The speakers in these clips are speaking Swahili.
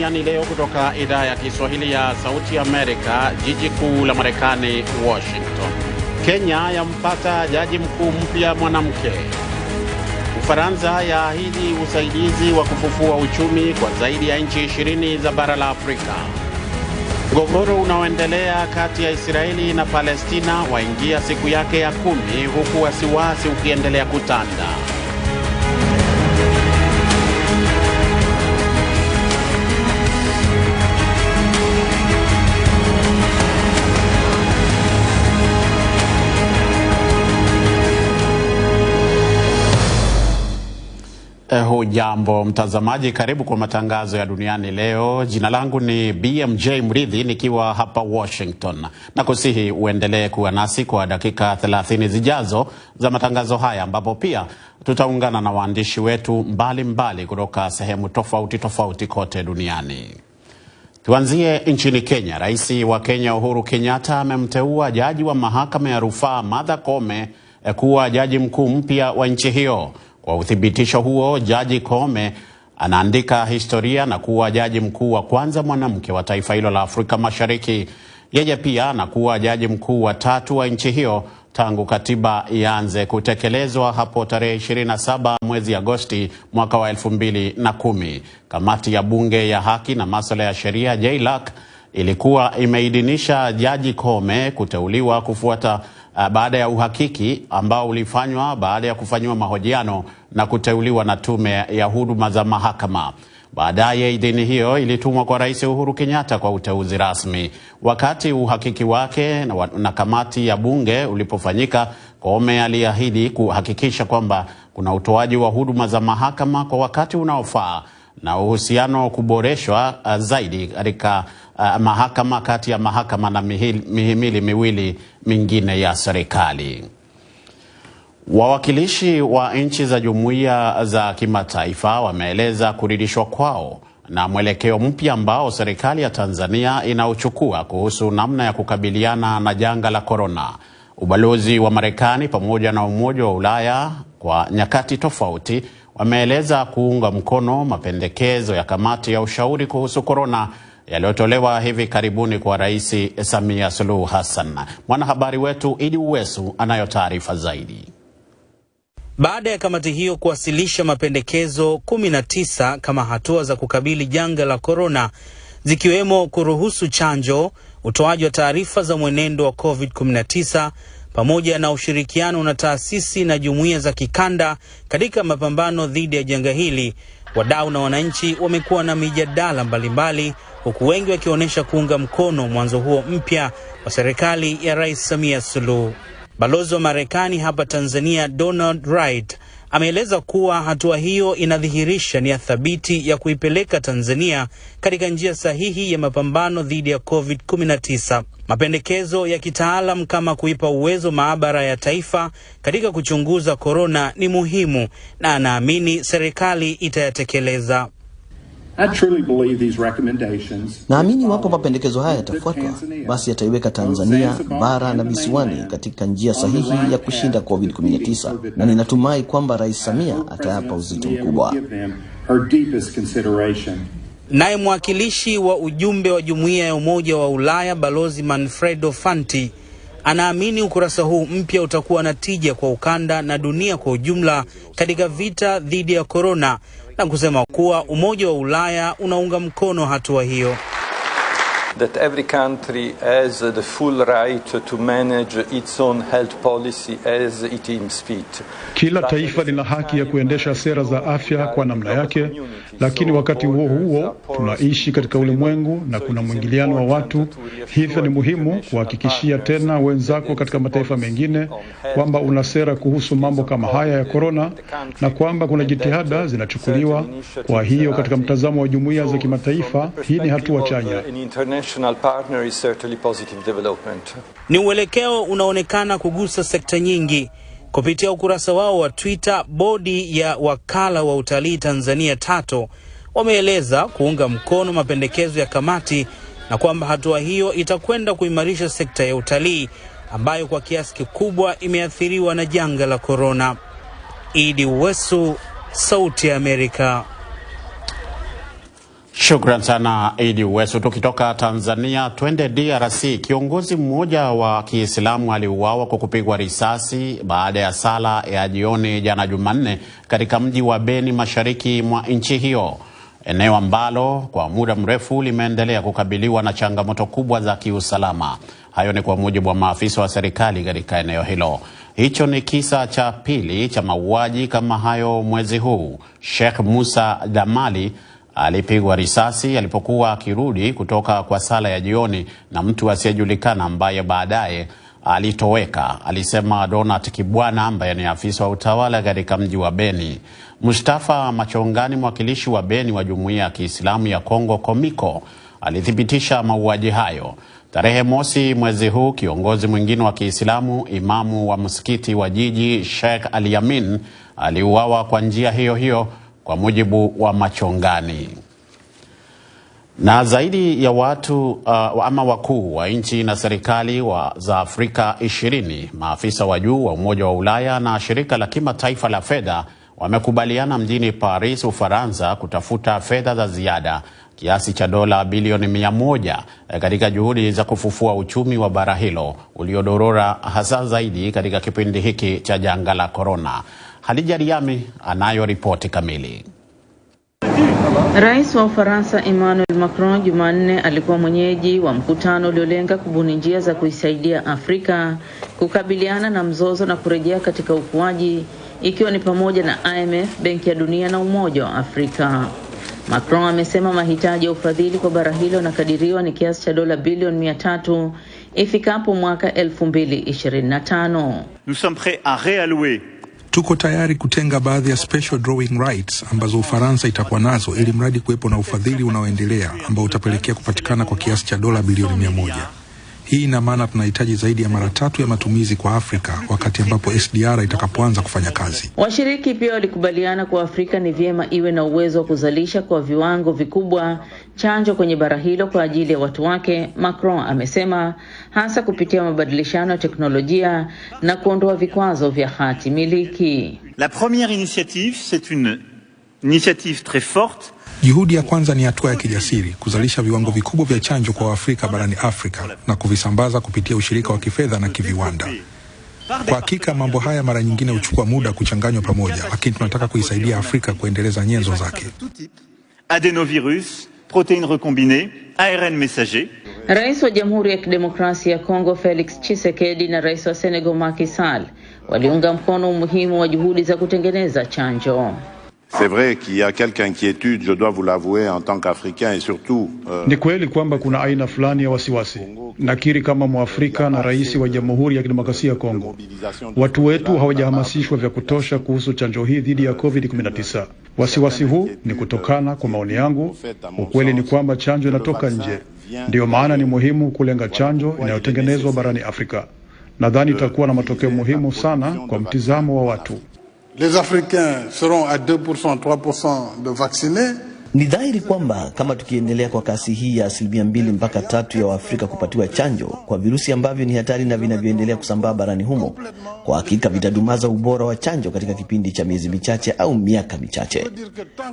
Duniani Leo kutoka idhaa ya Kiswahili ya Sauti ya Amerika, jiji kuu la Marekani, Washington. Kenya yampata jaji mkuu mpya mwanamke. Ufaransa yaahidi usaidizi wa kufufua uchumi kwa zaidi ya nchi 20 za bara la Afrika. Mgogoro unaoendelea kati ya Israeli na Palestina waingia siku yake ya 10 huku wasiwasi ukiendelea kutanda. Hujambo mtazamaji, karibu kwa matangazo ya Duniani Leo. Jina langu ni BMJ Mridhi nikiwa hapa Washington. Nakusihi uendelee kuwa nasi kwa dakika 30 zijazo za matangazo haya, ambapo pia tutaungana na waandishi wetu mbalimbali kutoka sehemu tofauti kote duniani. Tuanzie nchini Kenya. Rais wa Kenya Uhuru Kenyatta amemteua jaji wa mahakama ya rufaa Martha Koome kuwa jaji mkuu mpya wa nchi hiyo. Kwa uthibitisho huo, Jaji Koome anaandika historia na kuwa jaji mkuu wa kwanza mwanamke wa taifa hilo la Afrika Mashariki. Yeye pia anakuwa jaji mkuu wa 3 wa nchi hiyo tangu katiba ianze kutekelezwa hapo tarehe 27 mwezi Agosti mwaka wa 2010. Kamati ya bunge ya haki na masuala ya sheria JLAC ilikuwa imeidhinisha Jaji Koome kuteuliwa kufuata baada ya uhakiki ambao ulifanywa baada ya kufanywa mahojiano na kuteuliwa na tume ya huduma za mahakama. Baadaye idhini hiyo ilitumwa kwa Rais Uhuru Kenyatta kwa uteuzi rasmi. Wakati uhakiki wake na kamati ya bunge ulipofanyika, Koome aliahidi kuhakikisha kwamba kuna utoaji wa huduma za mahakama kwa wakati unaofaa na uhusiano kuboreshwa zaidi katika mahakama, kati ya mahakama na mihimili miwili mingine ya serikali. Wawakilishi wa nchi za jumuiya za kimataifa wameeleza kuridhishwa kwao na mwelekeo mpya ambao serikali ya Tanzania inauchukua kuhusu namna ya kukabiliana na janga la corona. Ubalozi wa Marekani pamoja na Umoja wa Ulaya kwa nyakati tofauti wameeleza kuunga mkono mapendekezo ya kamati ya ushauri kuhusu corona yaliyotolewa hivi karibuni kwa Rais Samia Suluhu Hassan. Mwanahabari wetu Idi Uwesu anayo taarifa zaidi. Baada ya kamati hiyo kuwasilisha mapendekezo 19 kama hatua za kukabili janga la corona, zikiwemo kuruhusu chanjo, utoaji wa taarifa za mwenendo wa COVID-19 pamoja na ushirikiano na taasisi na jumuiya za kikanda katika mapambano dhidi ya janga hili, wadau na wananchi wamekuwa na mijadala mbalimbali, huku wengi wakionyesha kuunga mkono mwanzo huo mpya wa serikali ya Rais Samia Suluhu. Balozi wa Marekani hapa Tanzania Donald Wright ameeleza kuwa hatua hiyo inadhihirisha nia thabiti ya kuipeleka Tanzania katika njia sahihi ya mapambano dhidi ya COVID-19. Mapendekezo ya kitaalam kama kuipa uwezo maabara ya taifa katika kuchunguza corona ni muhimu na anaamini serikali itayatekeleza. Naamini wapo mapendekezo haya yatafuatwa, basi yataiweka Tanzania, bara na visiwani katika njia sahihi ya kushinda COVID-19, na ninatumai kwamba Rais Samia atayapa uzito mkubwa. Naye mwakilishi wa ujumbe wa Jumuiya ya Umoja wa Ulaya Balozi Manfredo Fanti anaamini ukurasa huu mpya utakuwa na tija kwa ukanda na dunia kwa ujumla katika vita dhidi ya corona, na kusema kuwa Umoja wa Ulaya unaunga mkono hatua hiyo. That every country has the full right to manage its own health policy as it deems fit. Kila taifa lina haki ya kuendesha sera za afya kwa namna yake, lakini wakati huo tunaishi katika ulimwengu na kuna mwingiliano wa watu. Hivyo ni muhimu kuhakikishia tena wenzako katika mataifa mengine kwamba una sera kuhusu mambo kama haya ya corona na kwamba kuna jitihada zinachukuliwa. Kwa hiyo katika mtazamo wa jumuiya za kimataifa, hii ni hatua chanya. Ni uelekeo unaonekana kugusa sekta nyingi. Kupitia ukurasa wao wa Twitter, bodi ya wakala wa utalii Tanzania TATO wameeleza kuunga mkono mapendekezo ya kamati na kwamba hatua hiyo itakwenda kuimarisha sekta ya utalii ambayo kwa kiasi kikubwa imeathiriwa na janga la corona. Idi Uwesu, Sauti ya Amerika. Shukran sana Idi Wesu. Tukitoka Tanzania twende DRC. Kiongozi mmoja wa Kiislamu aliuawa kwa kupigwa risasi baada ya sala ya jioni jana Jumanne katika mji wa Beni mashariki mwa nchi hiyo, eneo ambalo kwa muda mrefu limeendelea kukabiliwa na changamoto kubwa za kiusalama. Hayo ni kwa mujibu wa maafisa wa serikali katika eneo hilo. Hicho ni kisa cha pili cha mauaji kama hayo mwezi huu. Sheikh Musa Damali alipigwa risasi alipokuwa akirudi kutoka kwa sala ya jioni na mtu asiyejulikana ambaye baadaye alitoweka, alisema Donat Kibwana ambaye ni afisa wa utawala katika mji wa Beni. Mustafa Machongani, mwakilishi wa Beni wa Jumuiya ya Kiislamu ya Kongo Komiko, alithibitisha mauaji hayo. Tarehe mosi mwezi huu kiongozi mwingine wa Kiislamu, imamu wa msikiti wa jiji Sheikh Aliamin, aliuawa kwa njia hiyo hiyo kwa mujibu wa Machongani. Na zaidi ya watu ama wakuu wa nchi na serikali za Afrika 20, maafisa wa juu wa Umoja wa Ulaya na shirika la Kimataifa la fedha wamekubaliana mjini Paris, Ufaransa, kutafuta fedha za ziada kiasi cha dola bilioni 100 katika juhudi za kufufua uchumi wa bara hilo uliodorora hasa zaidi katika kipindi hiki cha janga la corona. Hadija Riami anayo ripoti kamili. Rais wa Ufaransa Emmanuel Macron Jumanne alikuwa mwenyeji wa mkutano uliolenga kubuni njia za kuisaidia Afrika kukabiliana na mzozo na kurejea katika ukuaji, ikiwa ni pamoja na IMF, Benki ya Dunia na Umoja wa Afrika. Macron amesema mahitaji ya ufadhili kwa bara hilo yanakadiriwa ni kiasi cha dola bilioni 300 ifikapo mwaka 2025. Nous sommes prêts à réallouer. Tuko tayari kutenga baadhi ya special drawing rights ambazo Ufaransa itakuwa nazo ili mradi kuwepo na ufadhili unaoendelea ambao utapelekea kupatikana kwa kiasi cha dola bilioni 100. Hii ina maana tunahitaji zaidi ya mara 3 ya matumizi kwa Afrika wakati ambapo SDR itakapoanza kufanya kazi. Washiriki pia walikubaliana kwa Afrika ni vyema iwe na uwezo wa kuzalisha kwa viwango vikubwa chanjo kwenye bara hilo kwa ajili ya watu wake, Macron amesema, hasa kupitia mabadilishano ya teknolojia na kuondoa vikwazo vya hati miliki. La première initiative, c'est une initiative très forte. Juhudi ya kwanza ni hatua ya kijasiri, kuzalisha viwango vikubwa vya chanjo kwa Afrika barani Afrika na kuvisambaza kupitia ushirika wa kifedha na kiviwanda. Kwa hakika mambo haya mara nyingine huchukua muda kuchanganywa pamoja, lakini tunataka kuisaidia Afrika kuendeleza nyenzo zake. Adenovirus, protéines recombinées, ARN messager. Rais wa Jamhuri ya Kidemokrasia ya Kongo Felix Tshisekedi na Rais wa Senegal Macky Sall waliunga mkono umuhimu wa juhudi za kutengeneza chanjo. C'est vrai qu'il y a quelques inquiétudes, je dois vous l'avouer, en tant qu'Africain et surtout... Ni kweli kwamba kuna aina fulani ya wasiwasi. Nakiri kama Mwafrika na rais wa Jamhuri ya Kidemokrasia ya Kongo, watu wetu hawajahamasishwa vya kutosha kuhusu chanjo hii dhidi ya COVID-19. Wasiwasi huu ni kutokana, kwa maoni yangu, ukweli ni kwamba chanjo inatoka nje. Ndio maana ni muhimu kulenga chanjo inayotengenezwa barani Afrika. Nadhani itakuwa na matokeo muhimu sana kwa mtizamo wa watu. Les Africains seront à 2%, 3% de vaccinés. Ni dhahiri kwamba kama tukiendelea kwa kasi hii ya 2 mpaka 3 ya Waafrika kupatiwa chanjo kwa virusi ambavyo ni hatari na vinavyoendelea kusambaa barani humo, kwa hakika vitadumaza ubora wa chanjo katika kipindi cha miezi michache au miaka michache.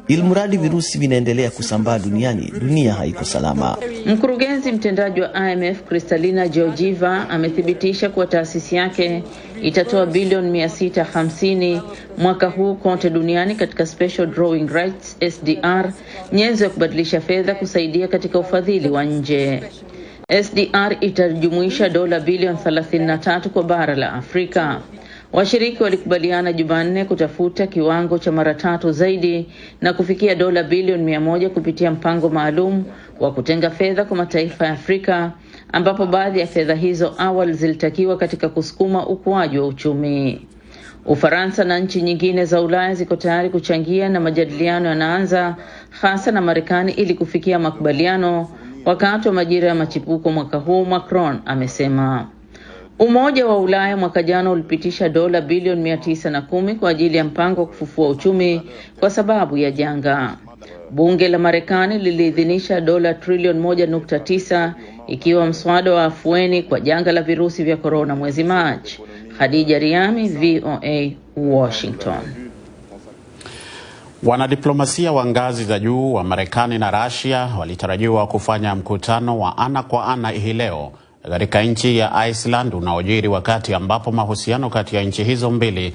Ilmuradi virusi vinaendelea kusambaa duniani, dunia haiko salama. Mkurugenzi mtendaji wa IMF Kristalina Georgieva amethibitisha kuwa taasisi yake itatoa bilioni 650 mwaka huu kote duniani katika special drawing rights SDR, nyenzo ya kubadilisha fedha kusaidia katika ufadhili wa nje. SDR itajumuisha dola bilioni 33 kwa bara la Afrika. Washiriki walikubaliana Jumanne kutafuta kiwango cha mara 3 zaidi na kufikia dola bilioni 100 kupitia mpango maalum wa kutenga fedha kwa mataifa ya Afrika, ambapo baadhi ya fedha hizo awali zilitakiwa katika kusukuma ukuaji wa uchumi. Ufaransa na nchi nyingine za Ulaya ziko tayari kuchangia na majadiliano yanaanza hasa na Marekani ili kufikia makubaliano wakati wa majira ya machipuko mwaka huu, Macron amesema. Umoja wa Ulaya mwaka jana ulipitisha dola bilioni 910 kwa ajili ya mpango wa kufufua uchumi kwa sababu ya janga. Bunge la Marekani liliidhinisha dola trilioni 1.9 ikiwa mswada wa afueni kwa janga la virusi vya corona mwezi Machi. Hadija Riami, VOA, Washington. Wanadiplomasia wa ngazi za juu wa Marekani na Russia walitarajiwa kufanya mkutano wa ana kwa ana hii leo katika nchi ya Iceland unaojiri wakati ambapo mahusiano kati ya nchi hizo mbili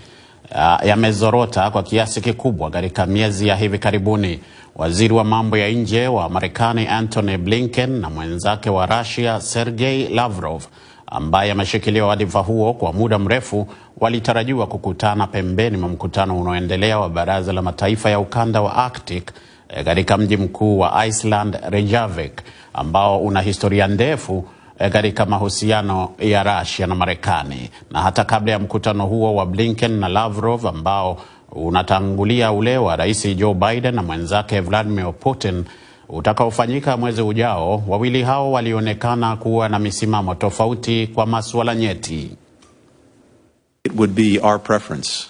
yamezorota kwa kiasi kikubwa katika miezi ya hivi karibuni. Waziri wa mambo ya nje wa Marekani Antony Blinken na mwenzake wa Russia Sergei Lavrov, ambaye ameshikilia wadhifa huo kwa muda mrefu, walitarajiwa kukutana pembeni mwa mkutano unaoendelea wa Baraza la Mataifa ya Ukanda wa Arctic katika mji mkuu wa Iceland, Reykjavik, ambao una historia ndefu katika mahusiano ya Russia na Marekani. Na hata kabla ya mkutano huo wa Blinken na Lavrov ambao unatangulia ule wa Rais Joe Biden na mwenzake Vladimir Putin utakaofanyika mwezi ujao, wawili hao walionekana kuwa na misimamo tofauti kwa masuala nyeti. It would be our preference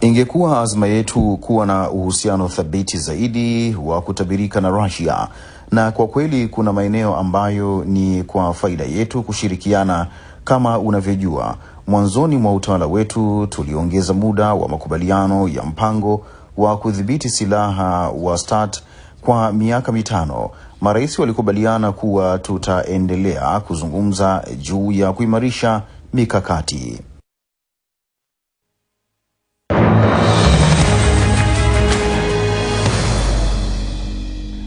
ingekuwa azma yetu kuwa na uhusiano thabiti zaidi wa kutabirika na Russia, na kwa kweli kuna maeneo ambayo ni kwa faida yetu kushirikiana. Kama unavyojua, mwanzoni mwa utawala wetu tuliongeza muda wa makubaliano ya mpango wa kudhibiti silaha wa START kwa miaka 5. Marais walikubaliana kuwa tutaendelea kuzungumza juu ya kuimarisha mikakati.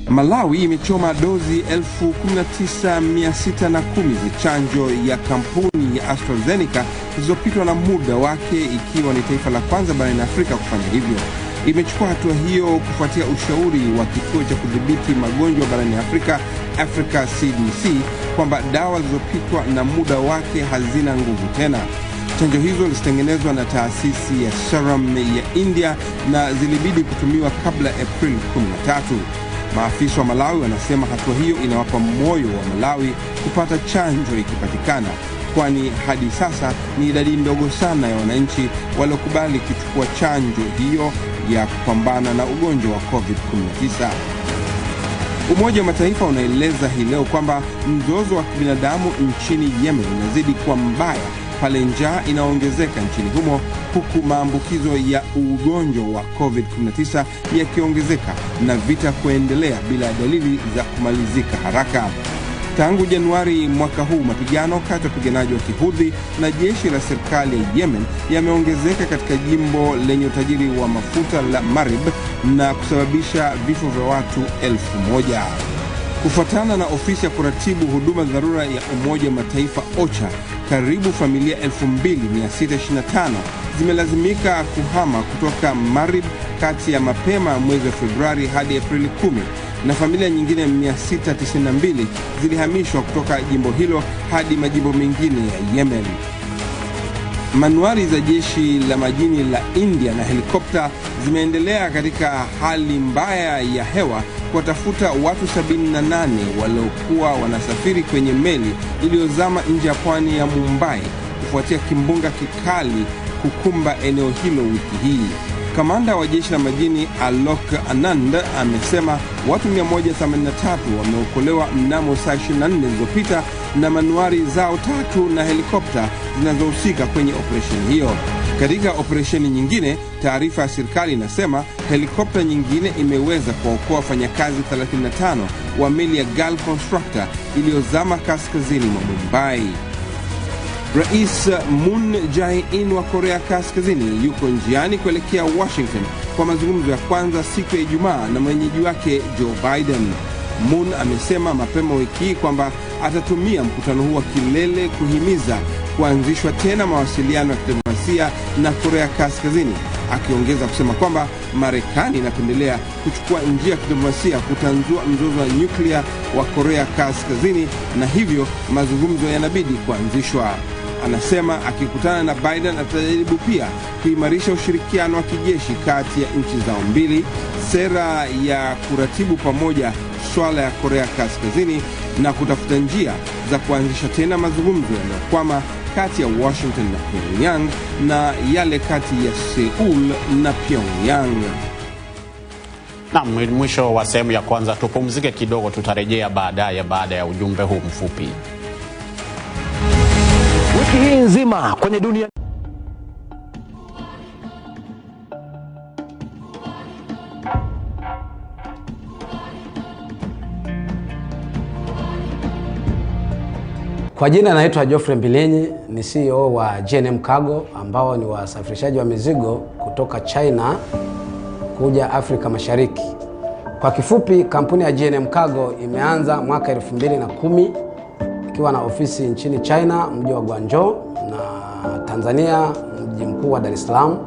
Malawi imechoma dozi 19,610 za chanjo ya kampuni ya AstraZeneca zilizopitwa na muda wake, ikiwa ni taifa la kwanza barani Afrika kufanya hivyo. Imechukua hatua hiyo kufuatia ushauri wa kituo cha kudhibiti magonjwa barani Afrika, Africa CDC, kwamba dawa zilizopitwa na muda wake hazina nguvu tena. Chanjo hizo zilitengenezwa na taasisi ya Serum ya India na zilibidi kutumiwa kabla April 13. Maafisa wa Malawi wanasema hatua hiyo inawapa moyo wa Malawi kupata chanjo ikipatikana, kwani hadi sasa ni idadi ndogo sana ya wananchi waliokubali kuchukua chanjo hiyo ya kupambana na ugonjwa wa COVID-19. Umoja wa Mataifa unaeleza hii leo kwamba mzozo wa kibinadamu nchini Yemen unazidi kuwa mbaya pale njaa inaongezeka nchini humo, huku maambukizo ya ugonjwa wa COVID-19 yakiongezeka na vita kuendelea bila dalili za kumalizika haraka. Tangu Januari mwaka huu, mapigano kati ya wapiganaji wa Kihudhi na jeshi la serikali ya Yemen yameongezeka katika jimbo lenye utajiri wa mafuta la Marib na kusababisha vifo vya watu 1,000. Kufuatana na ofisi ya kuratibu huduma dharura ya Umoja wa Mataifa OCHA, karibu familia 2,625 zimelazimika kuhama kutoka Marib kati ya mapema mwezi wa Februari hadi Aprili 10, na familia nyingine 692 zilihamishwa kutoka jimbo hilo hadi majimbo mengine ya Yemen. Manuari za jeshi la majini la India na helikopta zimeendelea katika hali mbaya ya hewa kuwatafuta watu 78 waliokuwa wanasafiri kwenye meli iliyozama nje ya pwani ya Mumbai kufuatia kimbunga kikali kukumba eneo hilo wiki hii. Kamanda wa jeshi la majini Alok Anand amesema watu 183 wameokolewa mnamo saa 24 zilizopita na manuari zao 3 na helikopta zinazohusika kwenye operesheni hiyo. Katika operesheni nyingine, taarifa ya serikali inasema helikopta nyingine imeweza kuokoa wafanyakazi 35 wa meli ya Gulf Constructor iliyozama kaskazini mwa Mumbai. Rais Moon Jae-in wa Korea Kaskazini yuko njiani kuelekea Washington kwa mazungumzo ya kwanza siku ya Ijumaa na mwenyeji wake Joe Biden. Moon amesema mapema wiki hii kwamba atatumia mkutano huu wa kilele kuhimiza kuanzishwa tena mawasiliano ya kidiplomasia na Korea Kaskazini, akiongeza kusema kwamba Marekani inapendelea kuchukua njia ya kidiplomasia kutanzua mzozo wa nyuklia wa Korea Kaskazini na hivyo mazungumzo yanabidi kuanzishwa. Anasema akikutana na Biden atajaribu pia kuimarisha ushirikiano wa kijeshi kati ya nchi zao mbili, sera ya kuratibu pamoja swala ya Korea Kaskazini na kutafuta njia za kuanzisha tena mazungumzo yanayokwama kati ya Washington na Pyongyang na yale kati ya Seoul na Pyongyang. Na mwisho wa sehemu ya kwanza, tupumzike kidogo, tutarejea baadaye baada ya ujumbe huu mfupi. Wiki hii nzima kwenye dunia Kwa jina naitwa Geoffrey Mbilinyi, ni CEO wa G&M Cargo ambao ni wasafirishaji wa mizigo kutoka China kuja Afrika Mashariki. Kwa kifupi, kampuni ya G&M Cargo imeanza mwaka 2010 ikiwa na ofisi nchini China, mji wa Guangzhou, na Tanzania, mji mkuu wa Dar es Salaam.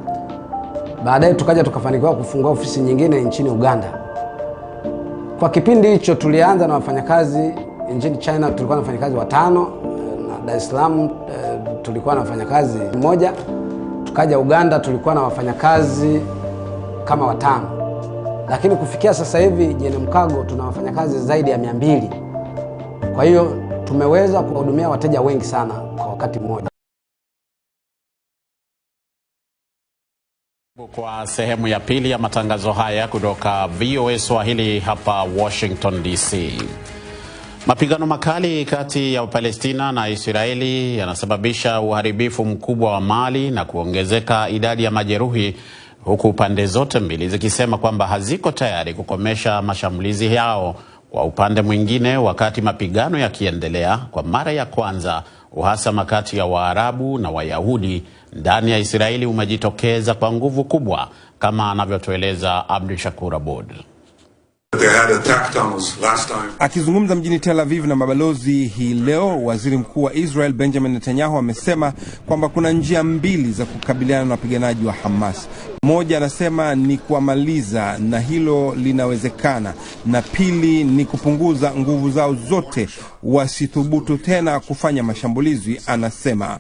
Baadaye tukaja tukafanikiwa kufungua ofisi nyingine nchini Uganda. Kwa kipindi hicho tulianza na wafanyakazi nchini China, tulikuwa na wafanyakazi 5, na Dar es Salaam tulikuwa na wafanyakazi 1. Tukaja Uganda tulikuwa na wafanyakazi kama 5. Lakini kufikia sasa hivi G&M Cargo tuna wafanyakazi zaidi ya 200. Kwa hiyo tumeweza kuhudumia wateja wengi sana kwa wakati mmoja. Kwa sehemu ya pili ya matangazo haya kutoka VOA Swahili hapa Washington DC. Mapigano makali kati ya Palestina na Israeli yanasababisha uharibifu mkubwa wa mali na kuongezeka idadi ya majeruhi, huku pande zote mbili zikisema kwamba haziko tayari kukomesha mashambulizi yao. Kwa upande mwingine, wakati mapigano yakiendelea, kwa mara ya kwanza uhasama kati ya Waarabu na Wayahudi ndani ya Israeli umejitokeza kwa nguvu kubwa, kama anavyotueleza Abdul Shakur Abud. Akizungumza mjini Tel Aviv na mabalozi hii leo, waziri mkuu wa Israel Benjamin Netanyahu amesema kwamba kuna njia mbili za kukabiliana na wapiganaji wa Hamas. Moja anasema ni kuamaliza, na hilo linawezekana, na pili ni kupunguza nguvu zao zote, wasithubutu tena kufanya mashambulizi. Anasema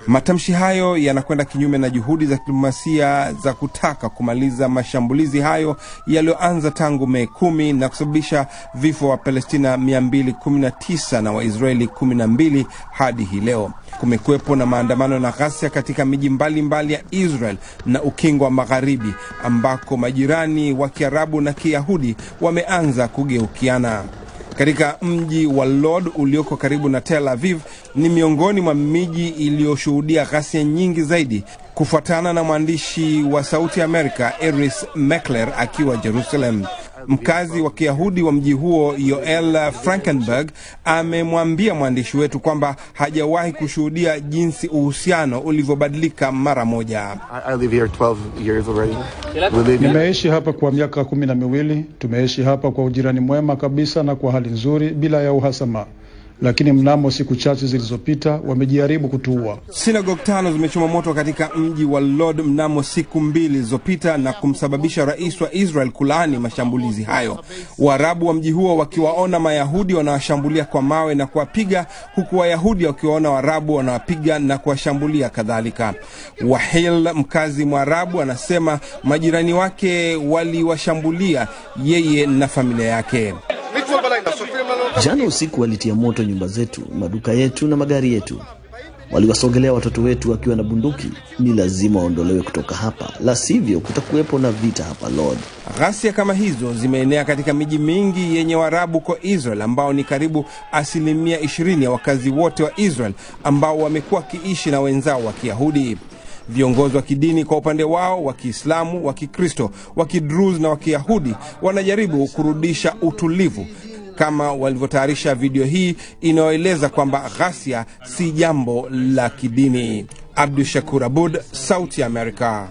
matamshi hayo yanakwenda kinyume na juhudi za diplomasia za kutaka kumaliza mashambulizi hayo yaliyoanza tangu Mei 10 na kusababisha vifo wa Palestina 219 na Waisraeli 12 hadi hii leo. Kumekuwepo na maandamano na ghasia katika miji mbalimbali ya Israel na ukingo wa Magharibi, ambako majirani wa Kiarabu na Kiyahudi wameanza kugeukiana. Katika mji wa Lod ulioko karibu na Tel Aviv ni miongoni mwa miji iliyoshuhudia ghasia nyingi zaidi, kufuatana na mwandishi wa Sauti ya Amerika Iris Meckler akiwa Jerusalem. Mkazi wa Kiyahudi wa mji huo Yoel Frankenberg amemwambia mwandishi wetu kwamba hajawahi kushuhudia jinsi uhusiano ulivyobadilika mara moja. Nimeishi hapa kwa miaka 12. Tumeishi hapa kwa ujirani mwema kabisa na kwa hali nzuri bila ya uhasama. Lakini mnamo siku chache zilizopita wamejaribu kutuua. Synagogue 5 zimechoma moto katika mji wa Lod mnamo siku 2 zilizopita na kumsababisha rais wa Israel kulaani mashambulizi hayo. Waarabu wa mji huo wakiwaona Mayahudi wanawashambulia kwa mawe na kuwapiga, huku Wayahudi wakiwaona Waarabu wanawapiga na kuwashambulia kadhalika. Wahil, mkazi Mwarabu, anasema majirani wake waliwashambulia yeye na familia yake. Jana usiku walitia moto nyumba zetu, maduka yetu na magari yetu. Waliwasogelea watoto wetu wakiwa na bunduki. Ni lazima waondolewe kutoka hapa, la sivyo kutakuwepo na vita hapa Lord. Ghasia kama hizo zimeenea katika miji mingi yenye Waarabu kwa Israel, ambao ni karibu 20% ya wakazi wote wa Israel ambao wamekuwa kiishi na wenzao wa Kiyahudi. Viongozi wa kidini kwa upande wao, wa Kiislamu, wa Kikristo, wa Kidruz na wa Kiyahudi, wanajaribu kurudisha utulivu, kama walivyotayarisha video hii inayoeleza kwamba ghasia si jambo la kidini. Abdul Shakur Abud, Sauti ya Amerika.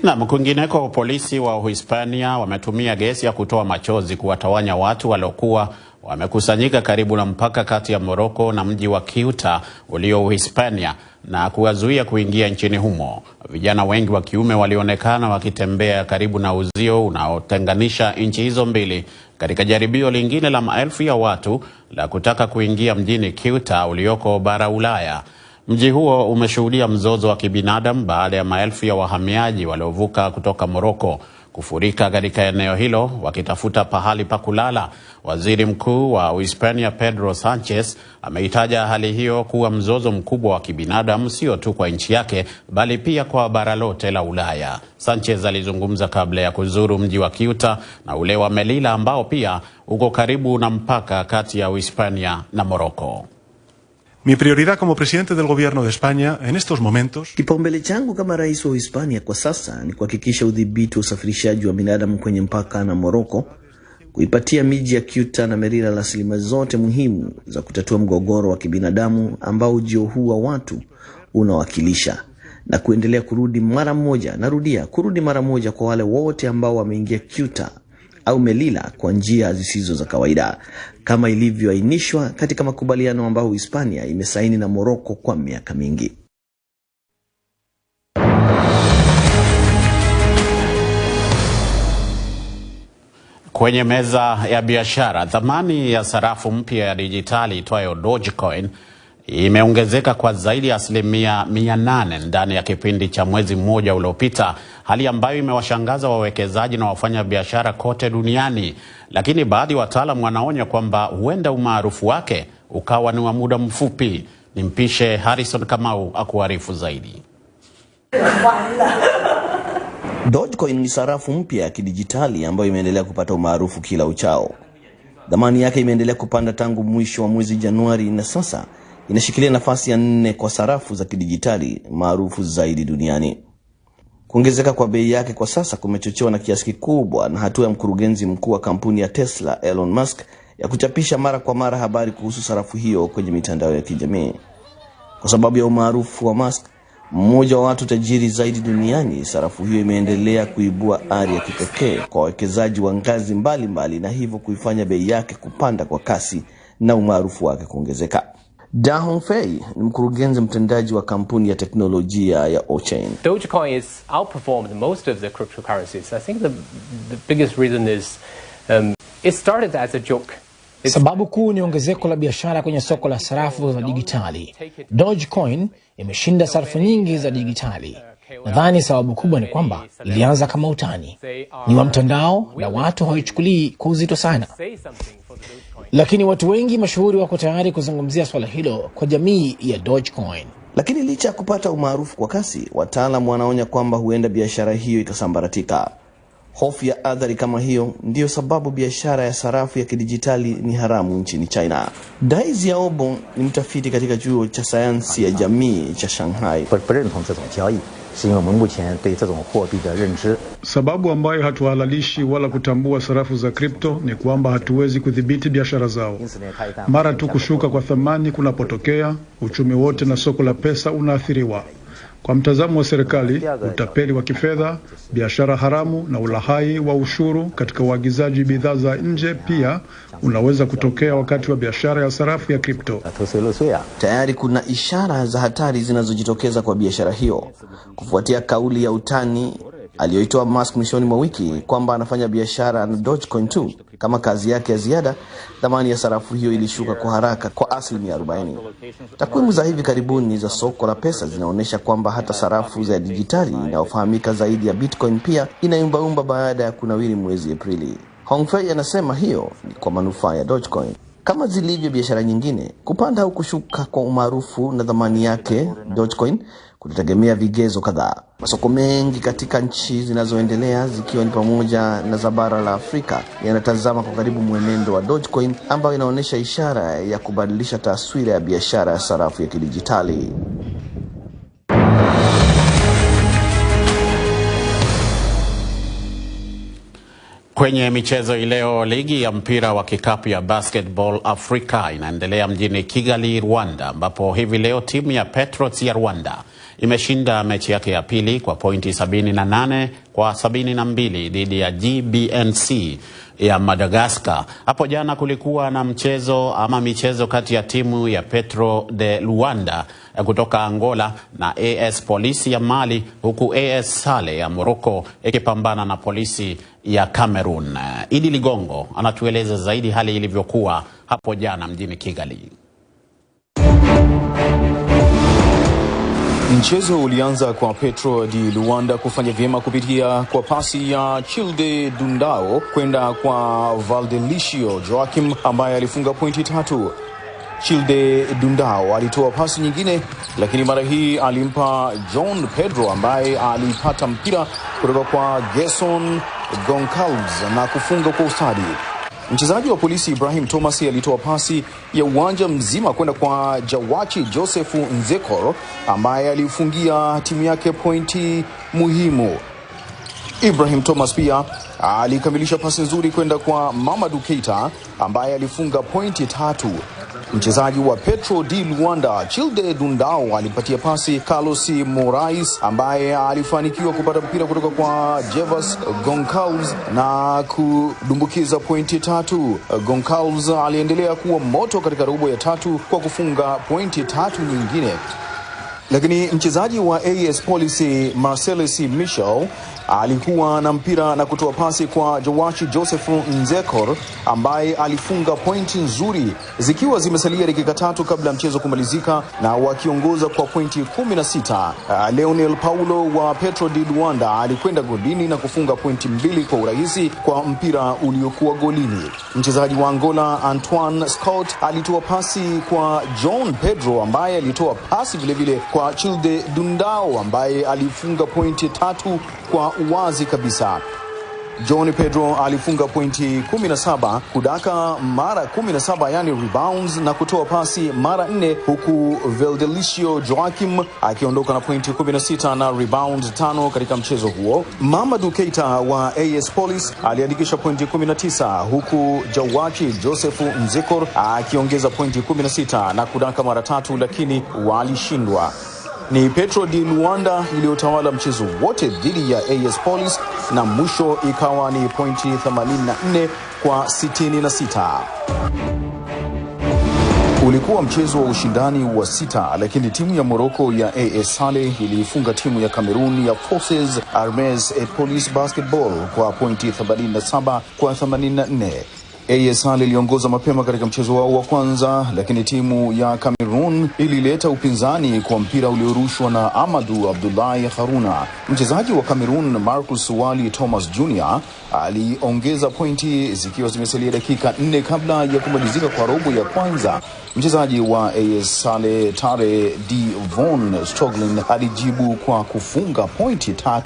Na kwingineko, polisi wa Uhispania wametumia gesi ya kutoa machozi kuwatawanya watu waliokuwa wamekusanyika karibu na mpaka kati ya Morocco na mji wa Ceuta ulio Uhispania na kuwazuia kuingia nchini humo. Vijana wengi wa kiume walionekana wakitembea karibu na uzio unaotenganisha nchi hizo mbili katika jaribio lingine la maelfu ya watu la kutaka kuingia mjini Ceuta ulioko bara Ulaya. Mji huo umeshuhudia mzozo wa kibinadamu baada ya maelfu ya wahamiaji waliovuka kutoka Morocco kufurika katika eneo hilo wakitafuta pahali pa kulala. Waziri Mkuu wa Uhispania Pedro Sanchez ameitaja hali hiyo kuwa mzozo mkubwa wa kibinadamu, sio tu kwa nchi yake bali pia kwa bara lote la Ulaya. Sanchez alizungumza kabla ya kuzuru mji wa Ceuta na ule wa Melilla ambao pia uko karibu na mpaka kati ya Uhispania na Morocco. Mi prioridad como presidente del gobierno de España en estos momentos. Kipaumbele changu kama rais wa Hispania kwa sasa ni kuhakikisha udhibiti wa usafirishaji wa binadamu kwenye mpaka na Morocco, kuipatia miji ya Ceuta na Melilla rasilimali zote muhimu za kutatua mgogoro wa kibinadamu ambao ujio huu wa watu unawakilisha, na kuendelea kurudi mara moja kwa wale wote ambao wameingia Ceuta au Melilla kwa njia zisizo za kawaida, kama ilivyoainishwa katika makubaliano ambayo Hispania imesaini na Morocco kwa miaka mingi. Kwenye meza ya biashara, thamani ya sarafu mpya ya dijitali itwayo Dogecoin imeongezeka kwa zaidi ya 800% ndani ya kipindi cha mwezi mmoja uliopita, hali ambayo imewashangaza wawekezaji na wafanya biashara kote duniani. Lakini baadhi ya wataalamu wanaonya kwamba huenda umaarufu wake ukawa ni wa muda mfupi. Nimpishe Harrison Kamau akuarifu zaidi. Dogecoin ni sarafu mpya ya kidijitali ambayo imeendelea kupata umaarufu kila uchao. Thamani yake imeendelea kupanda tangu mwisho wa mwezi Januari na sasa inashikilia nafasi ya 4 kwa sarafu za kidijitali maarufu zaidi duniani. Kuongezeka kwa bei yake kwa sasa kumechochewa na kiasi kikubwa na hatua ya mkurugenzi mkuu wa kampuni ya Tesla Elon Musk ya kuchapisha mara kwa mara habari kuhusu sarafu hiyo kwenye mitandao ya kijamii. Kwa sababu ya umaarufu wa Musk, mmoja wa watu tajiri zaidi duniani, sarafu hiyo imeendelea kuibua ari ya kipekee kwa wawekezaji wa ngazi mbalimbali na hivyo kuifanya bei yake kupanda kwa kasi na umaarufu wake kuongezeka. Da Hongfei ni mkurugenzi mtendaji wa kampuni ya teknolojia ya Ochain. Dogecoin is outperformed most of the cryptocurrencies. I think the biggest reason is it started as a joke. Sababu kuu ni ongezeko la biashara kwenye soko la sarafu za digitali. Dogecoin imeshinda sarafu nyingi za digitali. Nadhani sababu kubwa ni kwamba ilianza kama utani. Ni wa mtandao na watu hawaichukulii kwa uzito sana. Lakini watu wengi mashuhuri wako tayari kuzungumzia swala hilo kwa jamii ya Dogecoin. Lakini licha ya kupata umaarufu kwa kasi, wataalamu wanaonya kwamba huenda biashara hiyo ikasambaratika. Hofu ya athari kama hiyo ndiyo sababu biashara ya sarafu ya kidijitali ni haramu nchini China. Dai Xiaobo ni mtafiti katika chuo cha sayansi ya jamii cha Shanghai. Sababu ambayo hatuhalalishi wala kutambua sarafu za kripto ni kwamba hatuwezi kudhibiti biashara zao. Mara tu kushuka kwa thamani kunapotokea, uchumi wote na soko la pesa unaathiriwa. Kwa mtazamo wa serikali, utapeli wa kifedha, biashara haramu na ulahai wa ushuru katika uagizaji bidhaa za nje pia unaweza kutokea wakati wa biashara ya sarafu ya kripto. Tayari kuna ishara za hatari zinazojitokeza kwa biashara hiyo, kufuatia kauli ya utani aliyoitoa Musk mwishoni mwa wiki kwamba anafanya biashara na Dogecoin tu kama kazi yake ya ziada. Thamani ya sarafu hiyo ilishuka kwa haraka kwa 40%. Takwimu za hivi karibuni za soko la pesa zinaonyesha kwamba hata sarafu za dijitali inayofahamika zaidi ya Bitcoin pia inayumbaumba baada ya kunawiri mwezi Aprili. Hongfei anasema hiyo ni kwa manufaa ya Dogecoin. Kama zilivyo biashara nyingine, kupanda au kushuka kwa umaarufu na thamani yake Dogecoin kutategemea vigezo kadhaa. Masoko mengi katika nchi zinazoendelea zikiwa ni pamoja na za bara la Afrika yanatazama kwa karibu mwenendo wa Dogecoin, ambayo inaonyesha ishara ya kubadilisha taswira ya biashara ya sarafu ya kidijitali. Kwenye michezo leo, ligi ya mpira wa kikapu ya basketball Afrika inaendelea mjini Kigali, Rwanda, ambapo hivi leo timu ya Patriots ya Rwanda imeshinda mechi yake ya pili kwa pointi 78 kwa 72 dhidi ya GBNC ya Madagascar. Hapo jana kulikuwa na michezo kati ya timu ya Petro de Luanda kutoka Angola na AS Polisi ya Mali, huku AS Sale ya Morocco ikipambana na Polisi ya Cameroon. Idi Ligongo anatueleza zaidi hali ilivyokuwa hapo jana mjini Kigali. Mchezo ulianza kwa Petro di Luanda kufanya vyema kupitia kwa pasi ya Childe Dundao kwenda kwa Valdelicio Joachim ambaye alifunga pointi 3. Childe Dundao alitoa pasi nyingine, lakini mara hii alimpa John Pedro ambaye alipata mpira kutoka kwa Gerson Goncalves na kufunga kwa ustadi. Mchezaji wa Polisi Ibrahim Thomas alitoa pasi ya uwanja mzima kwenda kwa Jawachi Joseph Nzekoro ambaye alifungia timu yake pointi muhimu. Ibrahim Thomas pia alikamilisha pasi nzuri kwenda kwa Mamadou Keita ambaye alifunga pointi 3. Mchezaji wa Petro di Luanda Childe Dundao alipatia pasi Carlos Morais ambaye alifanikiwa kupata mpira kutoka kwa Jevas Goncalves na kudumbukiza pointi 3. Goncalves aliendelea kuwa moto katika robo ya 3 kwa kufunga pointi 3 nyingine. Lakini mchezaji wa AS Police Marcellus Michel alikuwa na mpira na kutoa pasi kwa Jowachi Joseph Nzekor ambaye alifunga pointi nzuri zikiwa zimesalia dakika 3 kabla ya mchezo kumalizika na wakiongoza kwa pointi 16. Leonel Paulo wa Petro di Luanda alikwenda golini na kufunga pointi 2 kwa urahisi kwa mpira uliokuwa golini. Mchezaji wa Angola Antoine Scott alitoa pasi kwa John Pedro ambaye alitoa pasi vile vile kwa Childe Dundao ambaye alifunga pointi 3 kwa uwazi kabisa. John Pedro alifunga pointi 17, kudaka mara 17 yani rebounds na kutoa pasi mara 4, huku Veldelicio Joachim akiondoka na pointi 16 na rebounds 5 katika mchezo huo. Mamadou Keita wa AS Police aliandikisha pointi 19, huku Jawachi Joseph Nzekor akiongeza pointi 16 na kudaka mara 3, lakini walishindwa. Ni Petro di Luanda iliyotawala mchezo wote dhidi ya AS Police na mwisho ikawa ni pointi 84 kwa 66. Ulikuwa mchezo wa ushindani wa 6, lakini timu ya Morocco ya AS Saleh iliifunga timu ya Cameroon ya Forces Armées et Police Basketball kwa pointi 87 kwa 84. AS Saleh iliongoza mapema katika mchezo wao wa kwanza, lakini timu ya Cameroon ilileta upinzani kwa mpira uliorushwa na Amadou Abdoulaye Haruna. Mchezaji wa Cameroon Marcus Wali Thomas Jr. aliongeza pointi zikiwa zimesalia dakika 4 kabla ya kumalizika kwa robo ya kwanza. Mchezaji wa AS Saleh Tare Di Von Stoglin alijibu kwa kufunga pointi 3.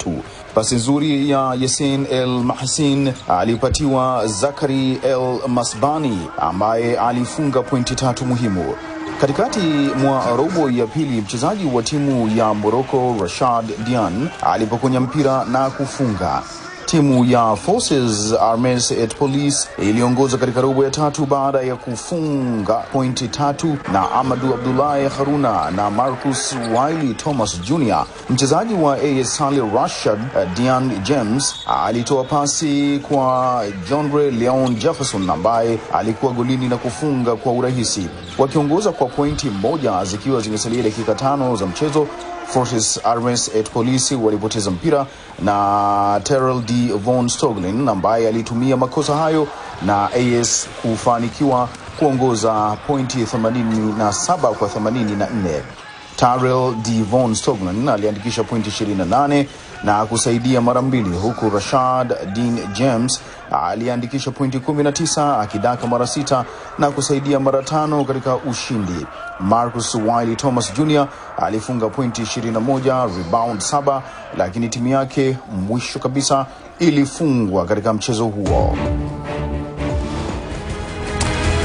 Pasi nzuri ya Yasin El Mahsin alipatiwa Zakari El Masbani ambaye alifunga pointi 3 muhimu. Katikati mwa robo ya pili, mchezaji wa timu ya Morocco Rashad Dian alipokonya mpira na kufunga. Timu ya Forces Armées et Police iliongoza katika robo ya 3 baada ya kufunga pointi 3 na Amadou Abdoulaye Haruna na Marcus Wiley Thomas Jr. Mchezaji wa AS Saleh Rashad Dian James alitoa pasi kwa Jonre Leon Jefferson ambaye alikuwa golini na kufunga kwa urahisi. Wakiongoza kwa pointi 1 zikiwa zimesalia dakika 5 za mchezo, Forces Armées et Police walipoteza mpira na Terrell D. Von Stoglin ambaye alitumia makosa hayo na AS kufanikiwa kuongoza pointi 87 kwa 84. Terrell D. Von Stoglin aliandikisha pointi 28 na kusaidia mara 2, huku Rashad Dean James aliandikisha pointi 19 akidaka mara 6 na kusaidia mara 5 katika ushindi. Marcus Wiley Thomas Jr. alifunga pointi 21, rebound 7, lakini timu yake mwisho kabisa ilifungwa katika mchezo huo.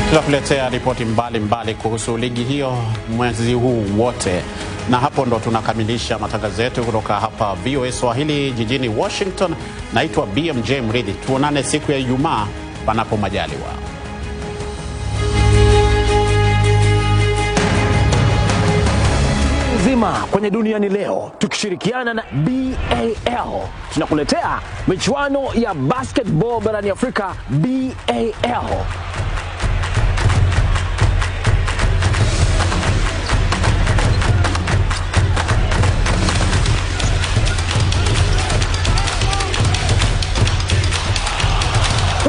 Tunakuletea ripoti mbalimbali kuhusu ligi hiyo mwezi huu wote. Na hapo ndo tunakamilisha matangazo yetu kutoka hapa VOA Swahili jijini Washington. Naitwa BMJ Mridhi. Tuonane siku ya Ijumaa panapo majaliwa. Zima kwenye Duniani Leo tukishirikiana na BAL tunakuletea michuano ya basketball barani Afrika BAL.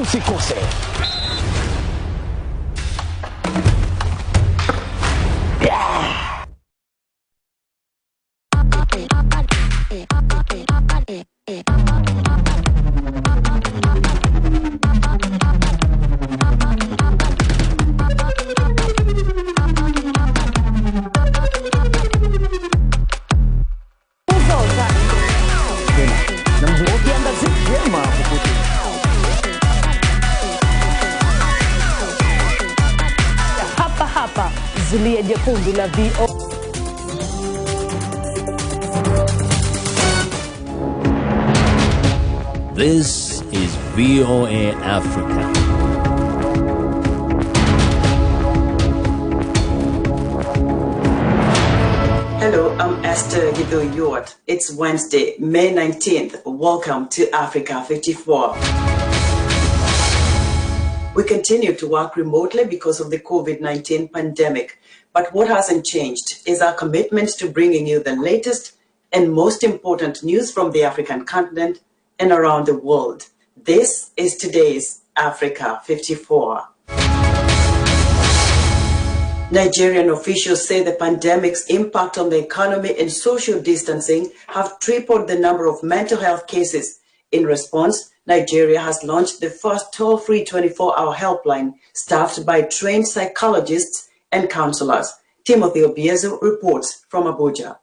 Usikose. Zulia jekundu la VOA. This is VOA Africa. Hello, I'm Esther Gido-Yuart. It's Wednesday, May 19th. Welcome to Africa 54. We continue to work remotely because of the COVID-19 pandemic. But what hasn't changed is our commitment to bringing you the latest and most important news from the African continent and around the world. This is today's Africa 54. Nigerian officials say the pandemic's impact on the economy and social distancing have tripled the number of mental health cases. In response, Nigeria has launched the first toll-free 24-hour helpline staffed by trained psychologists and counselors. Timothy Obiezu reports from Abuja.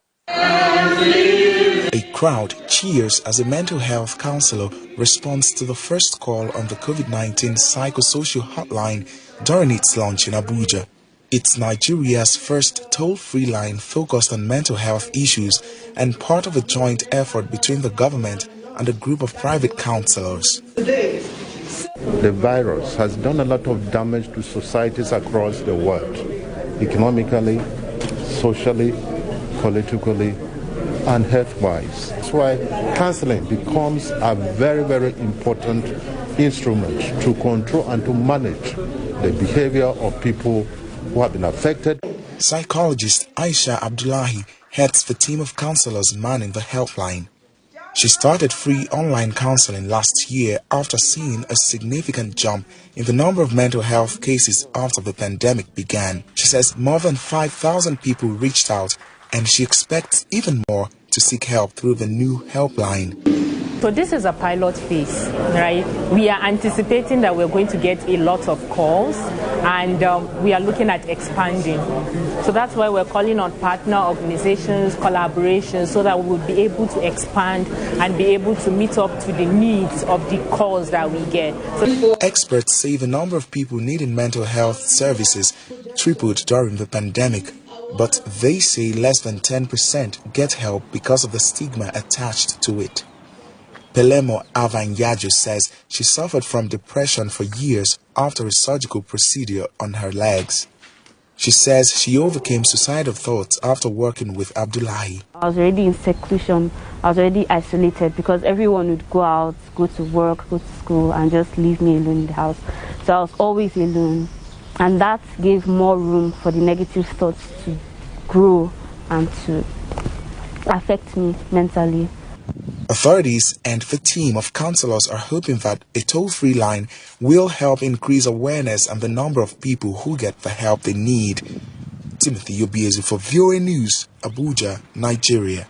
A crowd cheers as a mental health counselor responds to the first call on the COVID-19 psychosocial hotline during its launch in Abuja. It's Nigeria's first toll-free line focused on mental health issues and part of a joint effort between the government and a group of private counselors. The virus has done a lot of damage to societies across the world, economically, socially, politically, and health-wise. That's why counseling becomes a very, very important instrument to control and to manage the behavior of people who have been affected. Psychologist Aisha Abdullahi heads the team of counselors manning the helpline. She started free online counseling last year after seeing a significant jump in the number of mental health cases after the pandemic began. She says more than 5,000 people reached out, and she expects even more to seek help through the new helpline. So this is a pilot phase, right? We are anticipating that we're going to get a lot of calls, and we are looking at expanding. So that's why we're calling on partner organizations, collaborations, so that we will be able to expand and be able to meet up to the needs of the calls that we get. So experts say the number of people needing mental health services tripled during the pandemic, but they say less than 10% get help because of the stigma attached to it. Pelemo Avanyajo says she suffered from depression for years after a surgical procedure on her legs. She says she overcame suicidal thoughts after working with Abdullahi. I was already in seclusion. I was already isolated because everyone would go out, go to work, go to school, and just leave me alone in the house. So I was always alone. And that gave more room for the negative thoughts to grow and to affect me mentally. Authorities and the team of counselors are hoping that a toll-free line will help increase awareness and the number of people who get the help they need. Timothy Obiezu for VOA News, Abuja, Nigeria.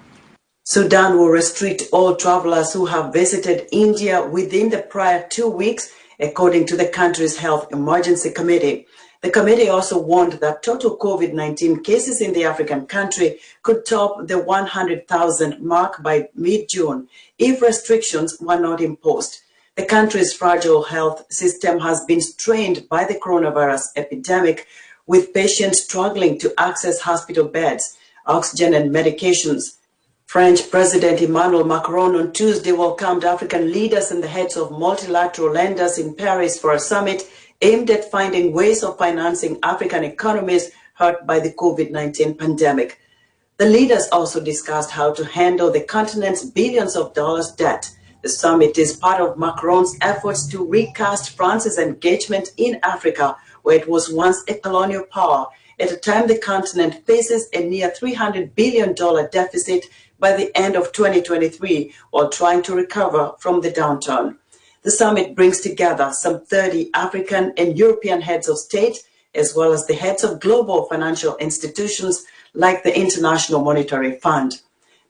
Sudan will restrict all travelers who have visited India within the prior 2 weeks, according to the country's Health Emergency Committee. The committee also warned that total COVID-19 cases in the African country could top the 100,000 mark by mid-June if restrictions were not imposed. The country's fragile health system has been strained by the coronavirus epidemic, with patients struggling to access hospital beds, oxygen and medications. French President Emmanuel Macron on Tuesday welcomed African leaders and the heads of multilateral lenders in Paris for a summit aimed at finding ways of financing African economies hurt by the COVID-19 pandemic. The leaders also discussed how to handle the continent's billions of dollars debt. The summit is part of Macron's efforts to recast France's engagement in Africa, where it was once a colonial power, at a time the continent faces a near $300 billion deficit by the end of 2023, while trying to recover from the downturn. The summit brings together some 30 African and European heads of state, as well as the heads of global financial institutions like the International Monetary Fund.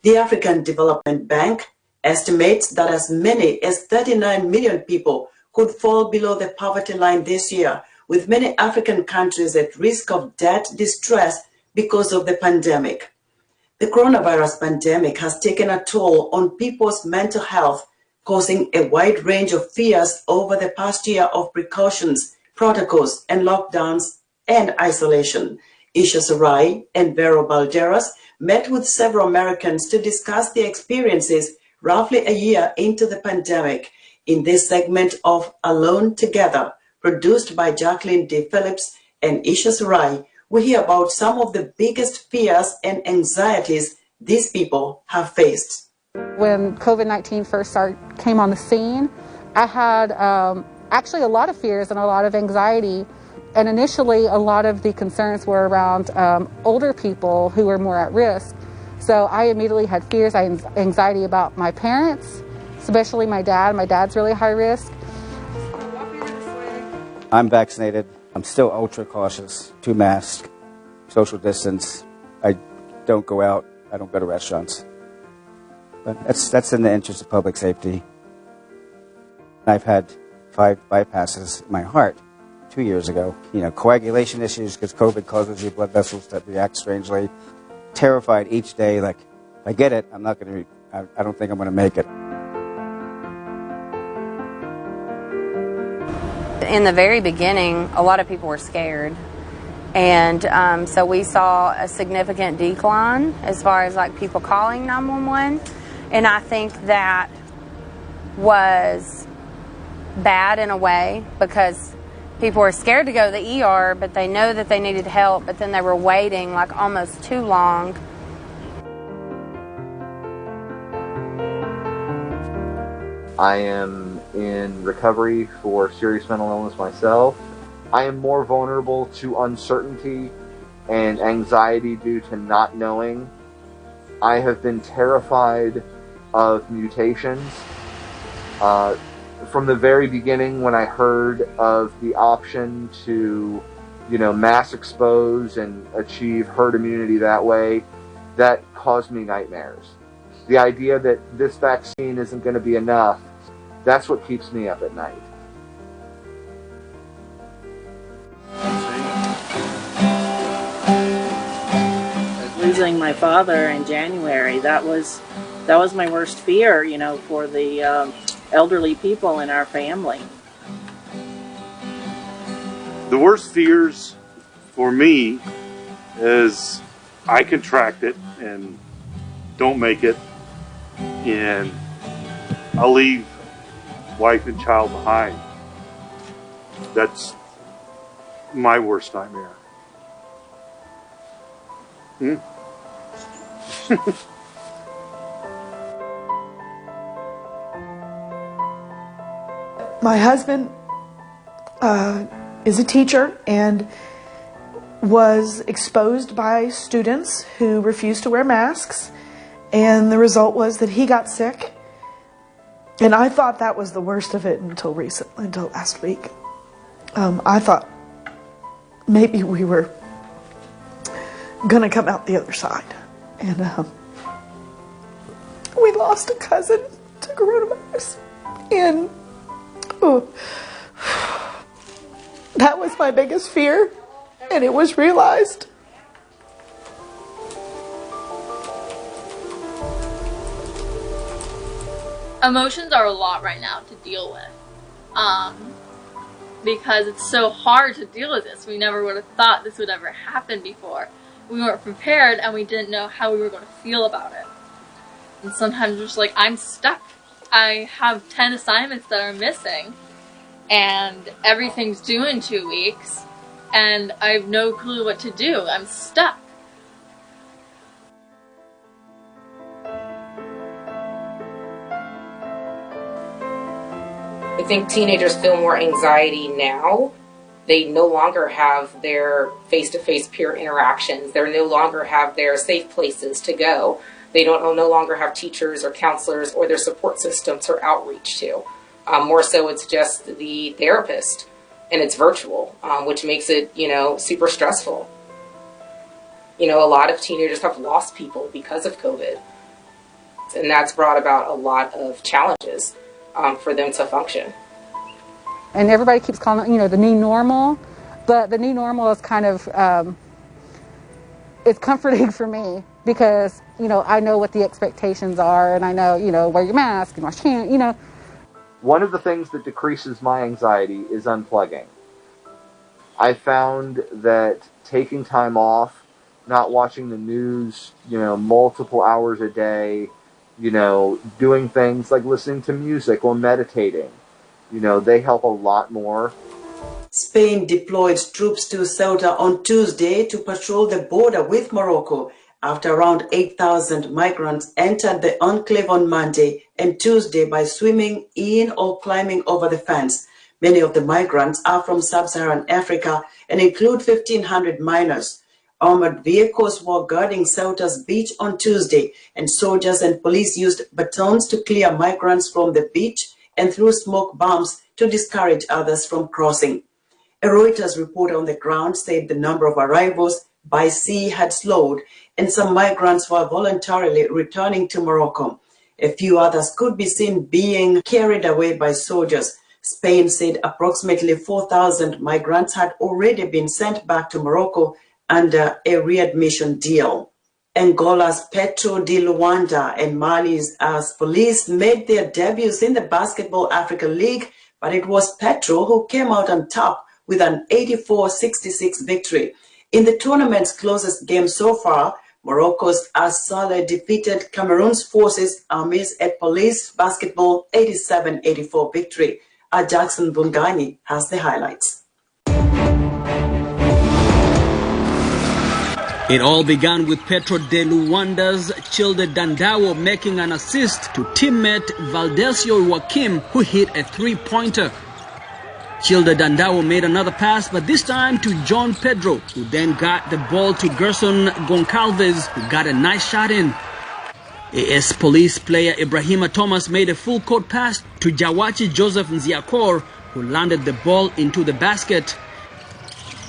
The African Development Bank estimates that as many as 39 million people could fall below the poverty line this year, with many African countries at risk of debt distress because of the pandemic. The coronavirus pandemic has taken a toll on people's mental health, causing a wide range of fears over the past year of precautions, protocols, and lockdowns and isolation. Isha Sarai and Vero Balderas met with several Americans to discuss their experiences roughly a year into the pandemic. In this segment of Alone Together, produced by Jacqueline D. Phillips and Isha Surai, we hear about some of the biggest fears and anxieties these people have faced. When COVID-19 first came on the scene, I had actually a lot of fears and a lot of anxiety. And initially, a lot of the concerns were around older people who were more at risk. So I immediately had fears, anxiety about my parents, especially my dad. My dad's really high risk. I'm vaccinated. I'm still ultra cautious. 2 masks, social distance. I don't go out. I don't go to restaurants. But that's in the interest of public safety. I've had 5 bypasses in my heart 2 years ago. Coagulation issues because COVID causes your blood vessels to react strangely. Terrified each day, like, if I get it, I'm not going to, I don't think I'm going to make it. In the very beginning, a lot of people were scared. And so we saw a significant decline as far as like people calling 911. And I think that was bad in a way because people were scared to go to the ER, but they know that they needed help, but then they were waiting like almost too long. I am in recovery for serious mental illness myself. I am more vulnerable to uncertainty and anxiety due to not knowing. I have been terrified of mutations. From the very beginning, when I heard of the option to, mass expose and achieve herd immunity that way, that caused me nightmares. The idea that this vaccine isn't going to be enough, that's what keeps me up at night. Losing my father in January, that was my worst fear, for the elderly people in our family. The worst fears for me is I contract it and don't make it, and I'll leave wife and child behind. That's my worst nightmare. My husband is a teacher and was exposed by students who refused to wear masks, and the result was that he got sick. And I thought that was the worst of it until last week. I thought maybe we were gonna come out the other side, and we lost a cousin to coronavirus, and that was my biggest fear, and it was realized. Emotions are a lot right now to deal with, because it's so hard to deal with this. We never would have thought this would ever happen before. We weren't prepared, and we didn't know how we were going to feel about it. And sometimes just like, I'm stuck. I have 10 assignments that are missing, and everything's due in 2 weeks, and I have no clue what to do. I'm stuck. I think teenagers feel more anxiety now. They no longer have their face-to-face peer interactions. They no longer have their safe places to go. They no longer have teachers or counselors or their support systems or outreach to. More so it's just the therapist, and it's virtual, which makes it, super stressful. A lot of teenagers have lost people because of COVID, and that's brought about a lot of challenges for them to function. And everybody keeps calling it, the new normal, but the new normal is kind of, it's comforting for me because, I know what the expectations are, and I know, wear your mask and wash hands, One of the things that decreases my anxiety is unplugging. I found that taking time off, not watching the news, multiple hours a day, doing things like listening to music or meditating. They help a lot more. Spain deployed troops to Ceuta on Tuesday to patrol the border with Morocco after around 8,000 migrants entered the enclave on Monday and Tuesday by swimming in or climbing over the fence. Many of the migrants are from sub-Saharan Africa and include 1,500 minors. Armored vehicles were guarding Ceuta's beach on Tuesday, and soldiers and police used batons to clear migrants from the beach and threw smoke bombs to discourage others from crossing. A Reuters report on the ground said the number of arrivals by sea had slowed, and some migrants were voluntarily returning to Morocco. A few others could be seen being carried away by soldiers. Spain said approximately 4,000 migrants had already been sent back to Morocco under a readmission deal. Angola's Petro de Luanda and Mali's AS Police made their debuts in the Basketball Africa League, but it was Petro who came out on top with an 84-66 victory. In the tournament's closest game so far, Morocco's AS Saleh defeated Cameroon's Forces Armies at Police Basketball 87-84 victory. Jackson Bungani has the highlights. It all began with Petro de Luanda's Childe Dandawo making an assist to teammate Valdesio Joaquim, who hit a three-pointer. Childe Dandawo made another pass, but this time to John Pedro, who then got the ball to Gerson Goncalves, who got a nice shot in. AS Police player Ibrahima Thomas made a full-court pass to Jawachi Joseph Nziakor, who landed the ball into the basket.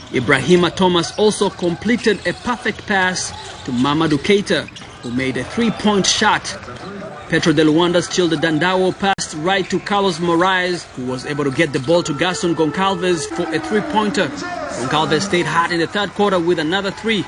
Ibrahima Thomas also completed a perfect pass to Mamadou Keita, who made a three-point shot. Petro de Luanda's Childe Dandawo passed right to Carlos Moraes, who was able to get the ball to Gaston Goncalves for a three-pointer. Goncalves stayed hot in the third quarter with another three.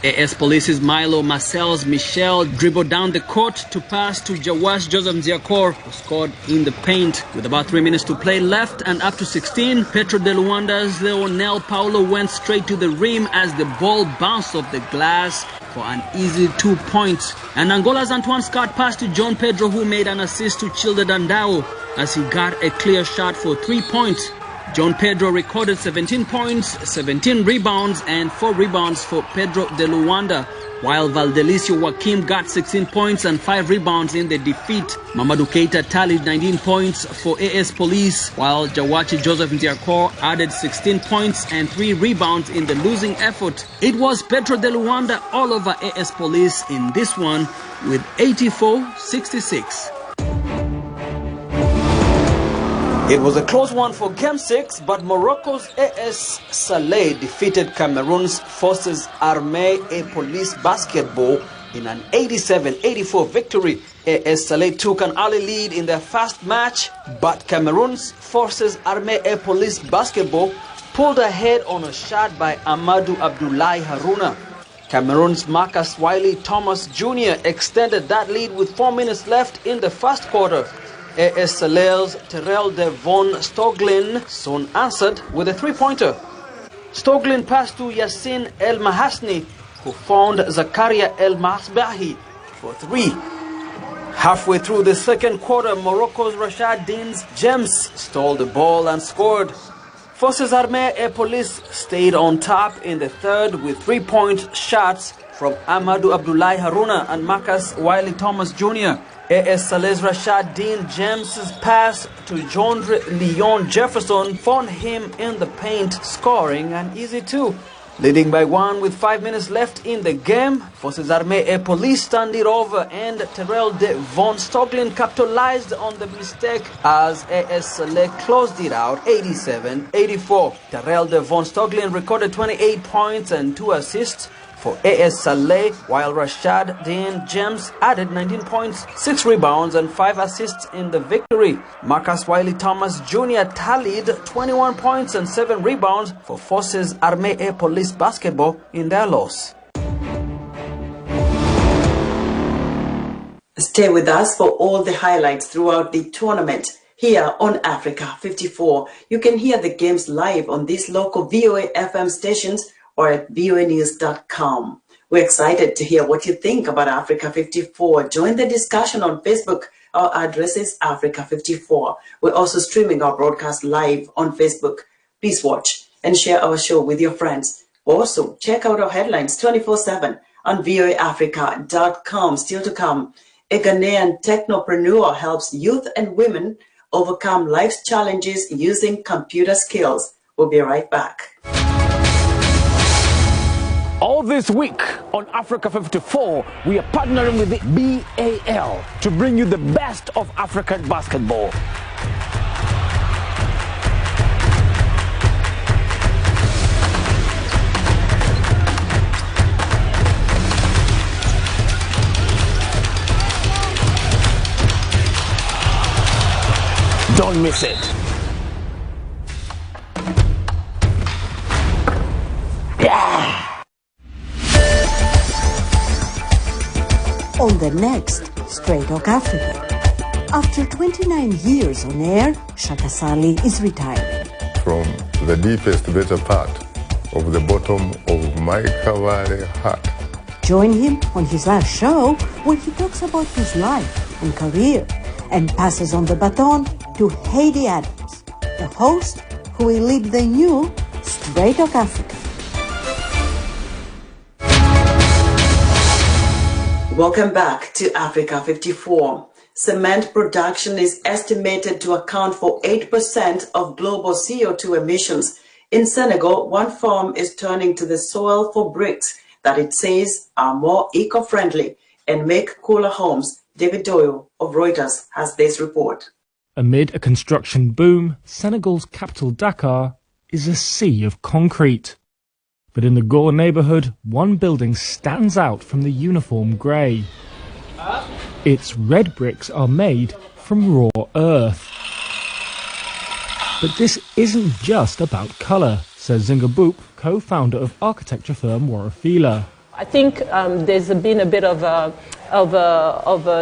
AS Police's Milo Marcel's Michel dribbled down the court to pass to Jawash Joseph Nziakor, who scored in the paint. With about 3 minutes to play left and up to 16, Petro de Luanda's Leonel Paulo went straight to the rim as the ball bounced off the glass for an easy 2 points. And Angola's Antoine Scott passed to John Pedro, who made an assist to Childe Dandawo as he got a clear shot for 3 points. John Pedro recorded 17 points, 17 rebounds, and 4 rebounds for Pedro de Luanda, while Valdelicio Joaquim got 16 points and 5 rebounds in the defeat. Mamadou Keita tallied 19 points for AS Police, while Jawachi Joseph Nziakor added 16 points and 3 rebounds in the losing effort. It was Petro de Luanda all over AS Police in this one with 84-66. It was a close one for Game 6, but Morocco's AS Saleh defeated Cameroon's Forces Armée et Police Basketball in an 87-84 victory. AS Saleh took an early lead in their first match, but Cameroon's Forces Armée et Police Basketball pulled ahead on a shot by Amadou Abdoulaye Haruna. Cameroon's Marcus Wiley Thomas Jr. extended that lead with 4 minutes left in the first quarter. AS Saleh's Terrell de Von Stoglin soon answered with a three-pointer. Stoglin passed to Yassin El Mahasni, who found Zakaria El Masbahi for 3. Halfway through the second quarter, Morocco's Rashad Deans James stole the ball and scored. Forces Armée et Police stayed on top in the third with 3-point shots from Amadou Abdoulaye Haruna and Marcus Wiley Thomas Jr. AS Saleh's Rashad Dean James's pass to Jondre Leon Jefferson found him in the paint, scoring an easy 2. Leading by 1 with 5 minutes left in the game, Forces Armée et Police turned it over and Terrell de Von Stoglin capitalized on the mistake as AS Saleh closed it out 87-84. Terrell de Von Stoglin recorded 28 points and 2 assists for AS Saleh, while Rashad Dean James added 19 points, 6 rebounds and 5 assists in the victory. Marcus Wiley Thomas Jr. tallied 21 points and 7 rebounds for Forces Armée et Police Basketball in their loss. Stay with us for all the highlights throughout the tournament. Here on Africa 54, you can hear the games live on these local VOA FM stations or at voanews.com. We're excited to hear what you think about Africa 54. Join the discussion on Facebook. Our address is Africa54. We're also streaming our broadcast live on Facebook. Please watch and share our show with your friends. Also, check out our headlines 24/7 on voaafrica.com. Still to come, a Ghanaian technopreneur helps youth and women overcome life's challenges using computer skills. We'll be right back. All this week on Africa 54, we are partnering with the BAL to bring you the best of African basketball. Don't miss it. Yeah. On the next Straight Talk Africa. After 29 years on air, Shakasali is retiring. From the deepest better part of the bottom of my Habari heart. Join him on his live show where he talks about his life and career and passes on the baton to Hadi Adams, the host who will lead the new Straight Talk Africa. Welcome back to Africa 54. Cement production is estimated to account for 8% of global CO2 emissions. In Senegal, one farm is turning to the soil for bricks that it says are more eco-friendly and make cooler homes. David Doyle of Reuters has this report. Amid a construction boom, Senegal's capital Dakar is a sea of concrete. But in the Gore neighbourhood, one building stands out from the uniform grey. Its red bricks are made from raw earth. But this isn't just about colour, says Zinga Boop, co-founder of architecture firm Warafila. I think there's been a bit of a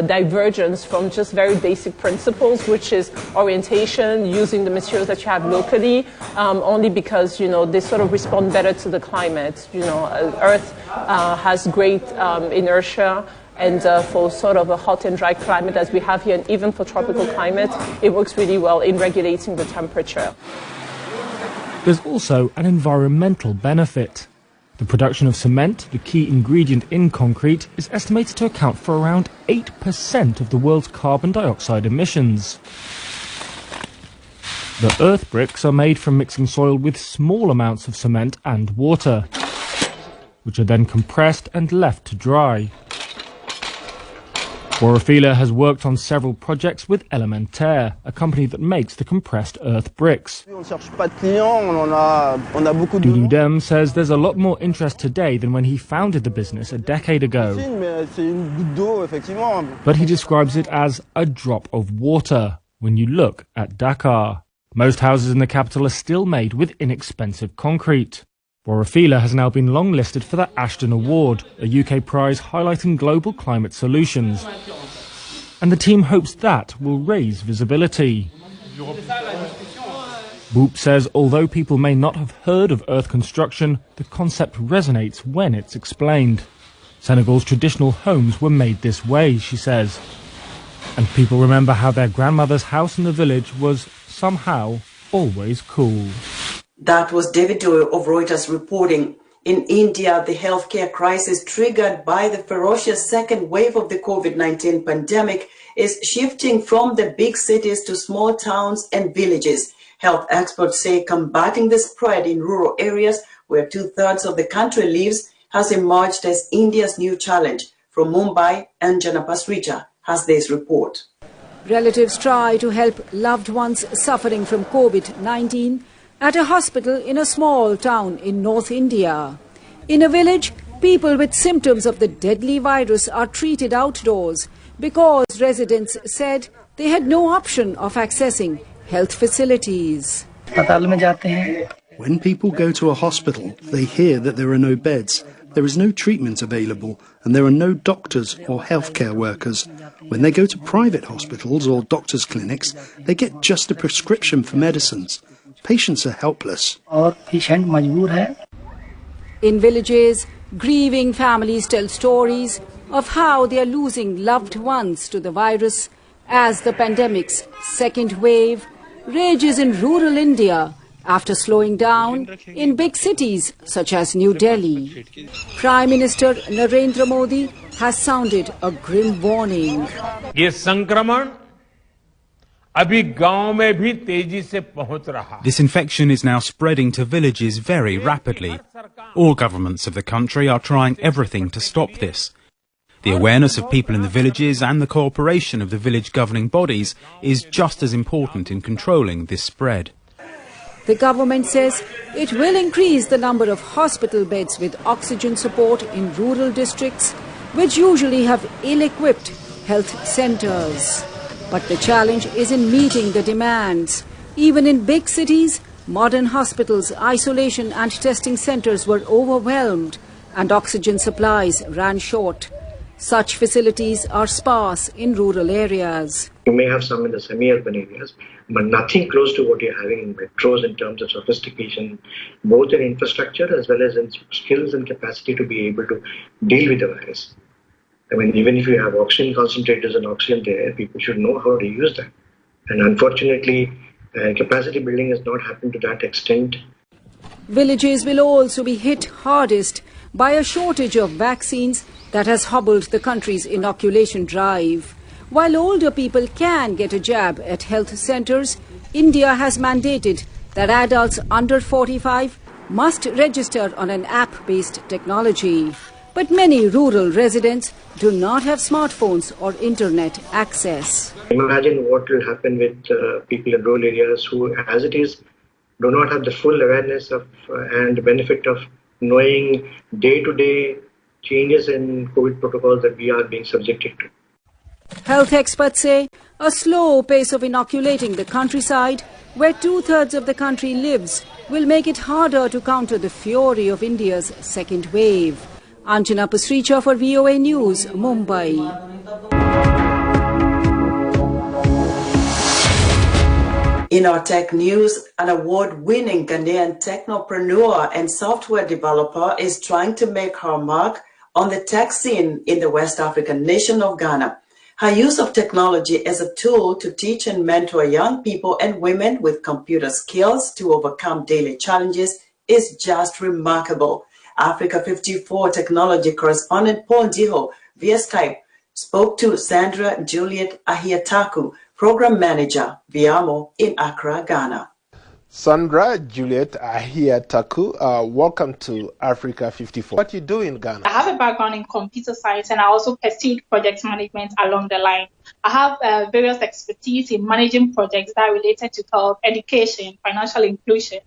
divergence from just very basic principles, which is orientation, using the materials that you have locally, only because, you know, they sort of respond better to the climate. You know, Earth has great inertia, and for sort of a hot and dry climate as we have here, and even for tropical climate, it works really well in regulating the temperature. There's also an environmental benefit. The production of cement, the key ingredient in concrete, is estimated to account for around 8% of the world's carbon dioxide emissions. The earth bricks are made from mixing soil with small amounts of cement and water, which are then compressed and left to dry. Warafila has worked on several projects with Elementaire, a company that makes the compressed earth bricks. Doudou Dem says there's a lot more interest today than when he founded the business a decade ago. But he describes it as a drop of water when you look at Dakar. Most houses in the capital are still made with inexpensive concrete. Warafila has now been longlisted for the Ashton Award, a UK prize highlighting global climate solutions. And the team hopes that will raise visibility. Boop says although people may not have heard of earth construction, the concept resonates when it's explained. Senegal's traditional homes were made this way, she says. And people remember how their grandmother's house in the village was somehow always cool. That was David Doyle of Reuters reporting. In India, the healthcare crisis triggered by the ferocious second wave of the COVID-19 pandemic is shifting from the big cities to small towns and villages. Health experts say combating the spread in rural areas where 2/3 of the country lives has emerged as India's new challenge. From Mumbai, Anjana Pasricha has this report. Relatives try to help loved ones suffering from COVID-19 at a hospital in a small town in North India. In a village, people with symptoms of the deadly virus are treated outdoors because residents said they had no option of accessing health facilities. When people go to a hospital, they hear that there are no beds, there is no treatment available, and there are no doctors or healthcare workers. When they go to private hospitals or doctors' clinics, they get just a prescription for medicines. Patients are helpless. In villages, Grieving families tell stories of how they are losing loved ones to the virus as the pandemic's second wave rages in rural India after slowing down in big cities such as New Delhi. Prime Minister Narendra Modi has sounded a grim warning. This infection is now spreading to villages very rapidly. All governments of the country are trying everything to stop this. The awareness of people in the villages and the cooperation of the village governing bodies is just as important in controlling this spread. The government says it will increase the number of hospital beds with oxygen support in rural districts, which usually have ill-equipped health centers. But the challenge is in meeting the demands. Even in big cities, modern hospitals, isolation and testing centers were overwhelmed and oxygen supplies ran short. Such facilities are sparse in rural areas. You may have some in the semi-urban areas, but nothing close to what you're having in metros in terms of sophistication, both in infrastructure as well as in skills and capacity to be able to deal with the virus. I mean, even if you have oxygen concentrators and oxygen there, people should know how to use that. And unfortunately, capacity building has not happened to that extent. Villages will also be hit hardest by a shortage of vaccines that has hobbled the country's inoculation drive. While older people can get a jab at health centers, India has mandated that adults under 45 must register on an app-based technology. But many rural residents do not have smartphones or internet access. Imagine what will happen with people in rural areas who, as it is, do not have the full awareness of and benefit of knowing day-to-day changes in COVID protocols that we are being subjected to. Health experts say a slow pace of inoculating the countryside, where 2/3 of the country lives, will make it harder to counter the fury of India's second wave. Anjana Pasricha for VOA News, Mumbai. In our tech news, an award-winning Ghanaian technopreneur and software developer is trying to make her mark on the tech scene in the West African nation of Ghana. Her use of technology as a tool to teach and mentor young people and women with computer skills to overcome daily challenges is just remarkable. Africa 54 technology correspondent Paul Diho via Skype spoke to Sandra Juliet Ahiataku, program manager, Viamo in Accra, Ghana. Sandra Juliet Ahiataku, welcome to Africa 54. What do you do in Ghana? I have a background in computer science and I also pursued project management along the line. I have various expertise in managing projects that are related to health, education, financial inclusion,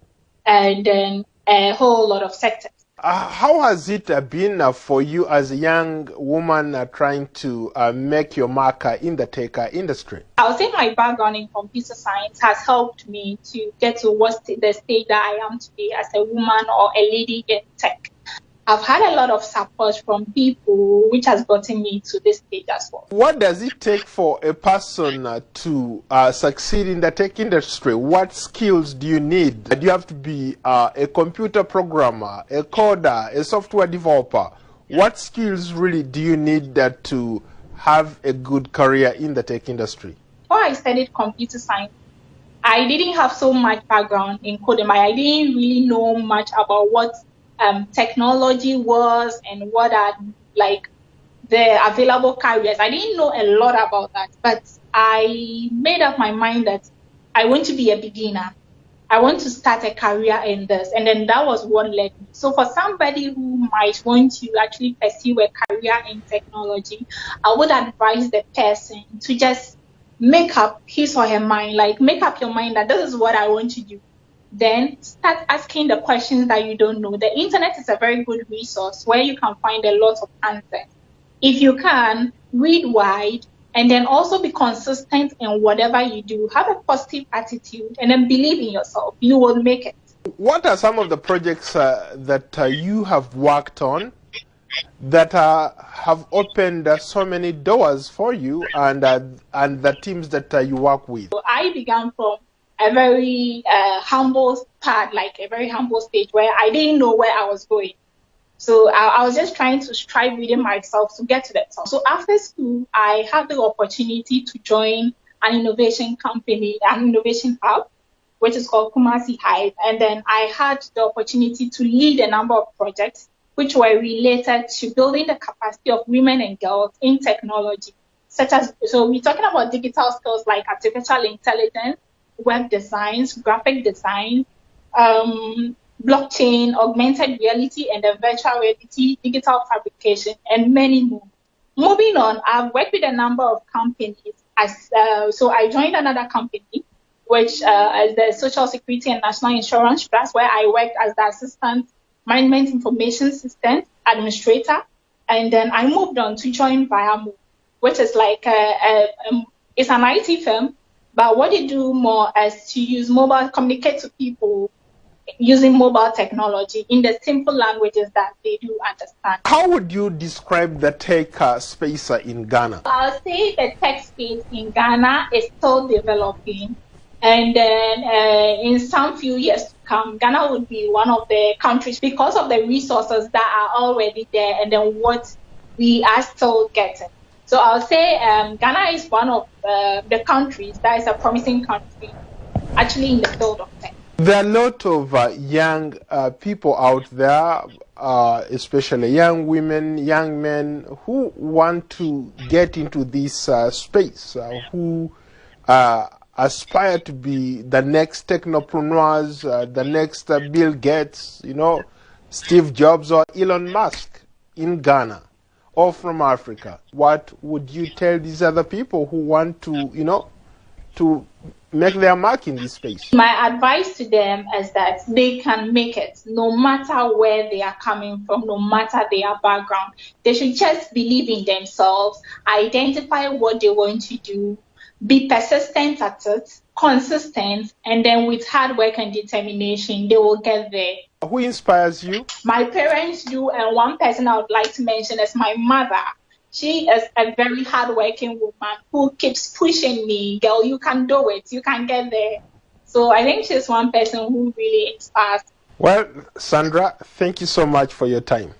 and then a whole lot of sectors. How has it been for you as a young woman trying to make your mark in the tech industry? I would say my background in computer science has helped me to get to the stage that I am today as a woman or a lady in tech. I've had a lot of support from people, which has gotten me to this stage as well. What does it take for a person to succeed in the tech industry? What skills do you need? Do you have to be a computer programmer, a coder, a software developer? What skills really do you need to have a good career in the tech industry? Before I studied computer science, I didn't have so much background in coding. I didn't really know much about what technology was and what are like the available careers. I didn't know a lot about that, but I made up my mind that I want to be a beginner. I want to start a career in this, and then that was what led me. So for somebody who might want to actually pursue a career in technology, I would advise the person to just make up his or her mind, like make up your mind that this is what I want to do. Then start asking the questions that you don't know. The internet is a very good resource where you can find a lot of answers. If you can, read wide and then also be consistent in whatever you do. Have a positive attitude and then believe in yourself. You will make it. What are some of the projects that you have worked on that have opened so many doors for you and the teams that you work with? So I began from a very humble part, like a very humble stage where I didn't know where I was going. So I was just trying to strive within myself to get to that top. So after school, I had the opportunity to join an innovation company, an innovation hub, which is called Kumasi Hive. And then I had the opportunity to lead a number of projects which were related to building the capacity of women and girls in technology, such as, so we're talking about digital skills like artificial intelligence, web designs, graphic design, blockchain, augmented reality, and virtual reality, digital fabrication, and many more. Moving on, I've worked with a number of companies. So I joined another company, which is the Social Security and National Insurance Trust, where I worked as the Assistant Management Information System Administrator. And then I moved on to join Viamo, which is like it's an IT firm, but what they do more is to use mobile, communicate to people using mobile technology in the simple languages that they do understand. How would you describe the tech space in Ghana? I'll say the tech space in Ghana is still developing. And then in some few years to come, Ghana would be one of the countries because of the resources that are already there and then what we are still getting. So I'll say Ghana is one of the countries that is a promising country actually in the field of tech. There are a lot of young people out there, especially young women, young men, who want to get into this space, who aspire to be the next technopreneurs, the next Bill Gates, you know, Steve Jobs or Elon Musk in Ghana or from Africa. What would you tell these other people who want to, you know, to make their mark in this space? My advice to them is that they can make it no matter where they are coming from, no matter their background. They should just believe in themselves, identify what they want to do, be persistent at it, consistent, and then with hard work and determination, they will get there. Who inspires you? My parents do, and one person I would like to mention is my mother. She is a very hardworking woman who keeps pushing me, girl, you can do it, you can get there. So I think she's one person who really inspires. Well, Sandra, thank you so much for your time.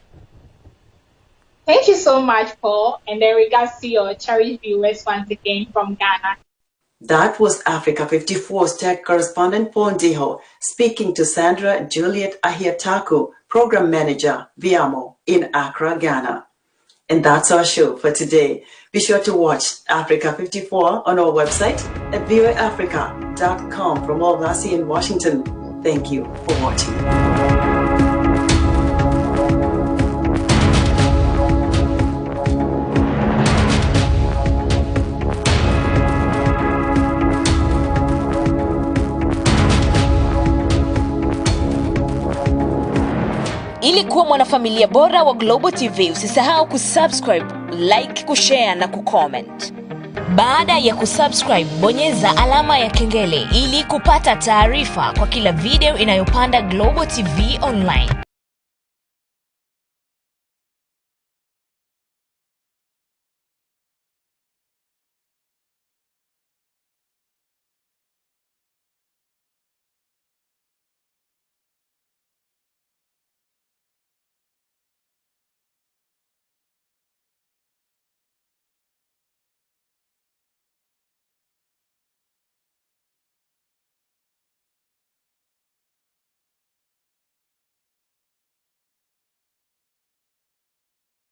Thank you so much, Paul, and in regards to your cherished viewers once again from Ghana. That was Africa 54's tech correspondent Paul Ndiho speaking to Sandra Juliet Ahiataku, Program Manager, Viamo, in Accra, Ghana. And that's our show for today. Be sure to watch Africa 54 on our website at voaafrica.com. From all of us here in Washington, thank you for watching. Ili kuwa mwanafamilia bora wa Global TV, usisahau kusubscribe, like, kushare na kucomment. Baada ya kusubscribe, bonyeza alama ya kengele ili kupata taarifa kwa kila video inayopanda Global TV Online.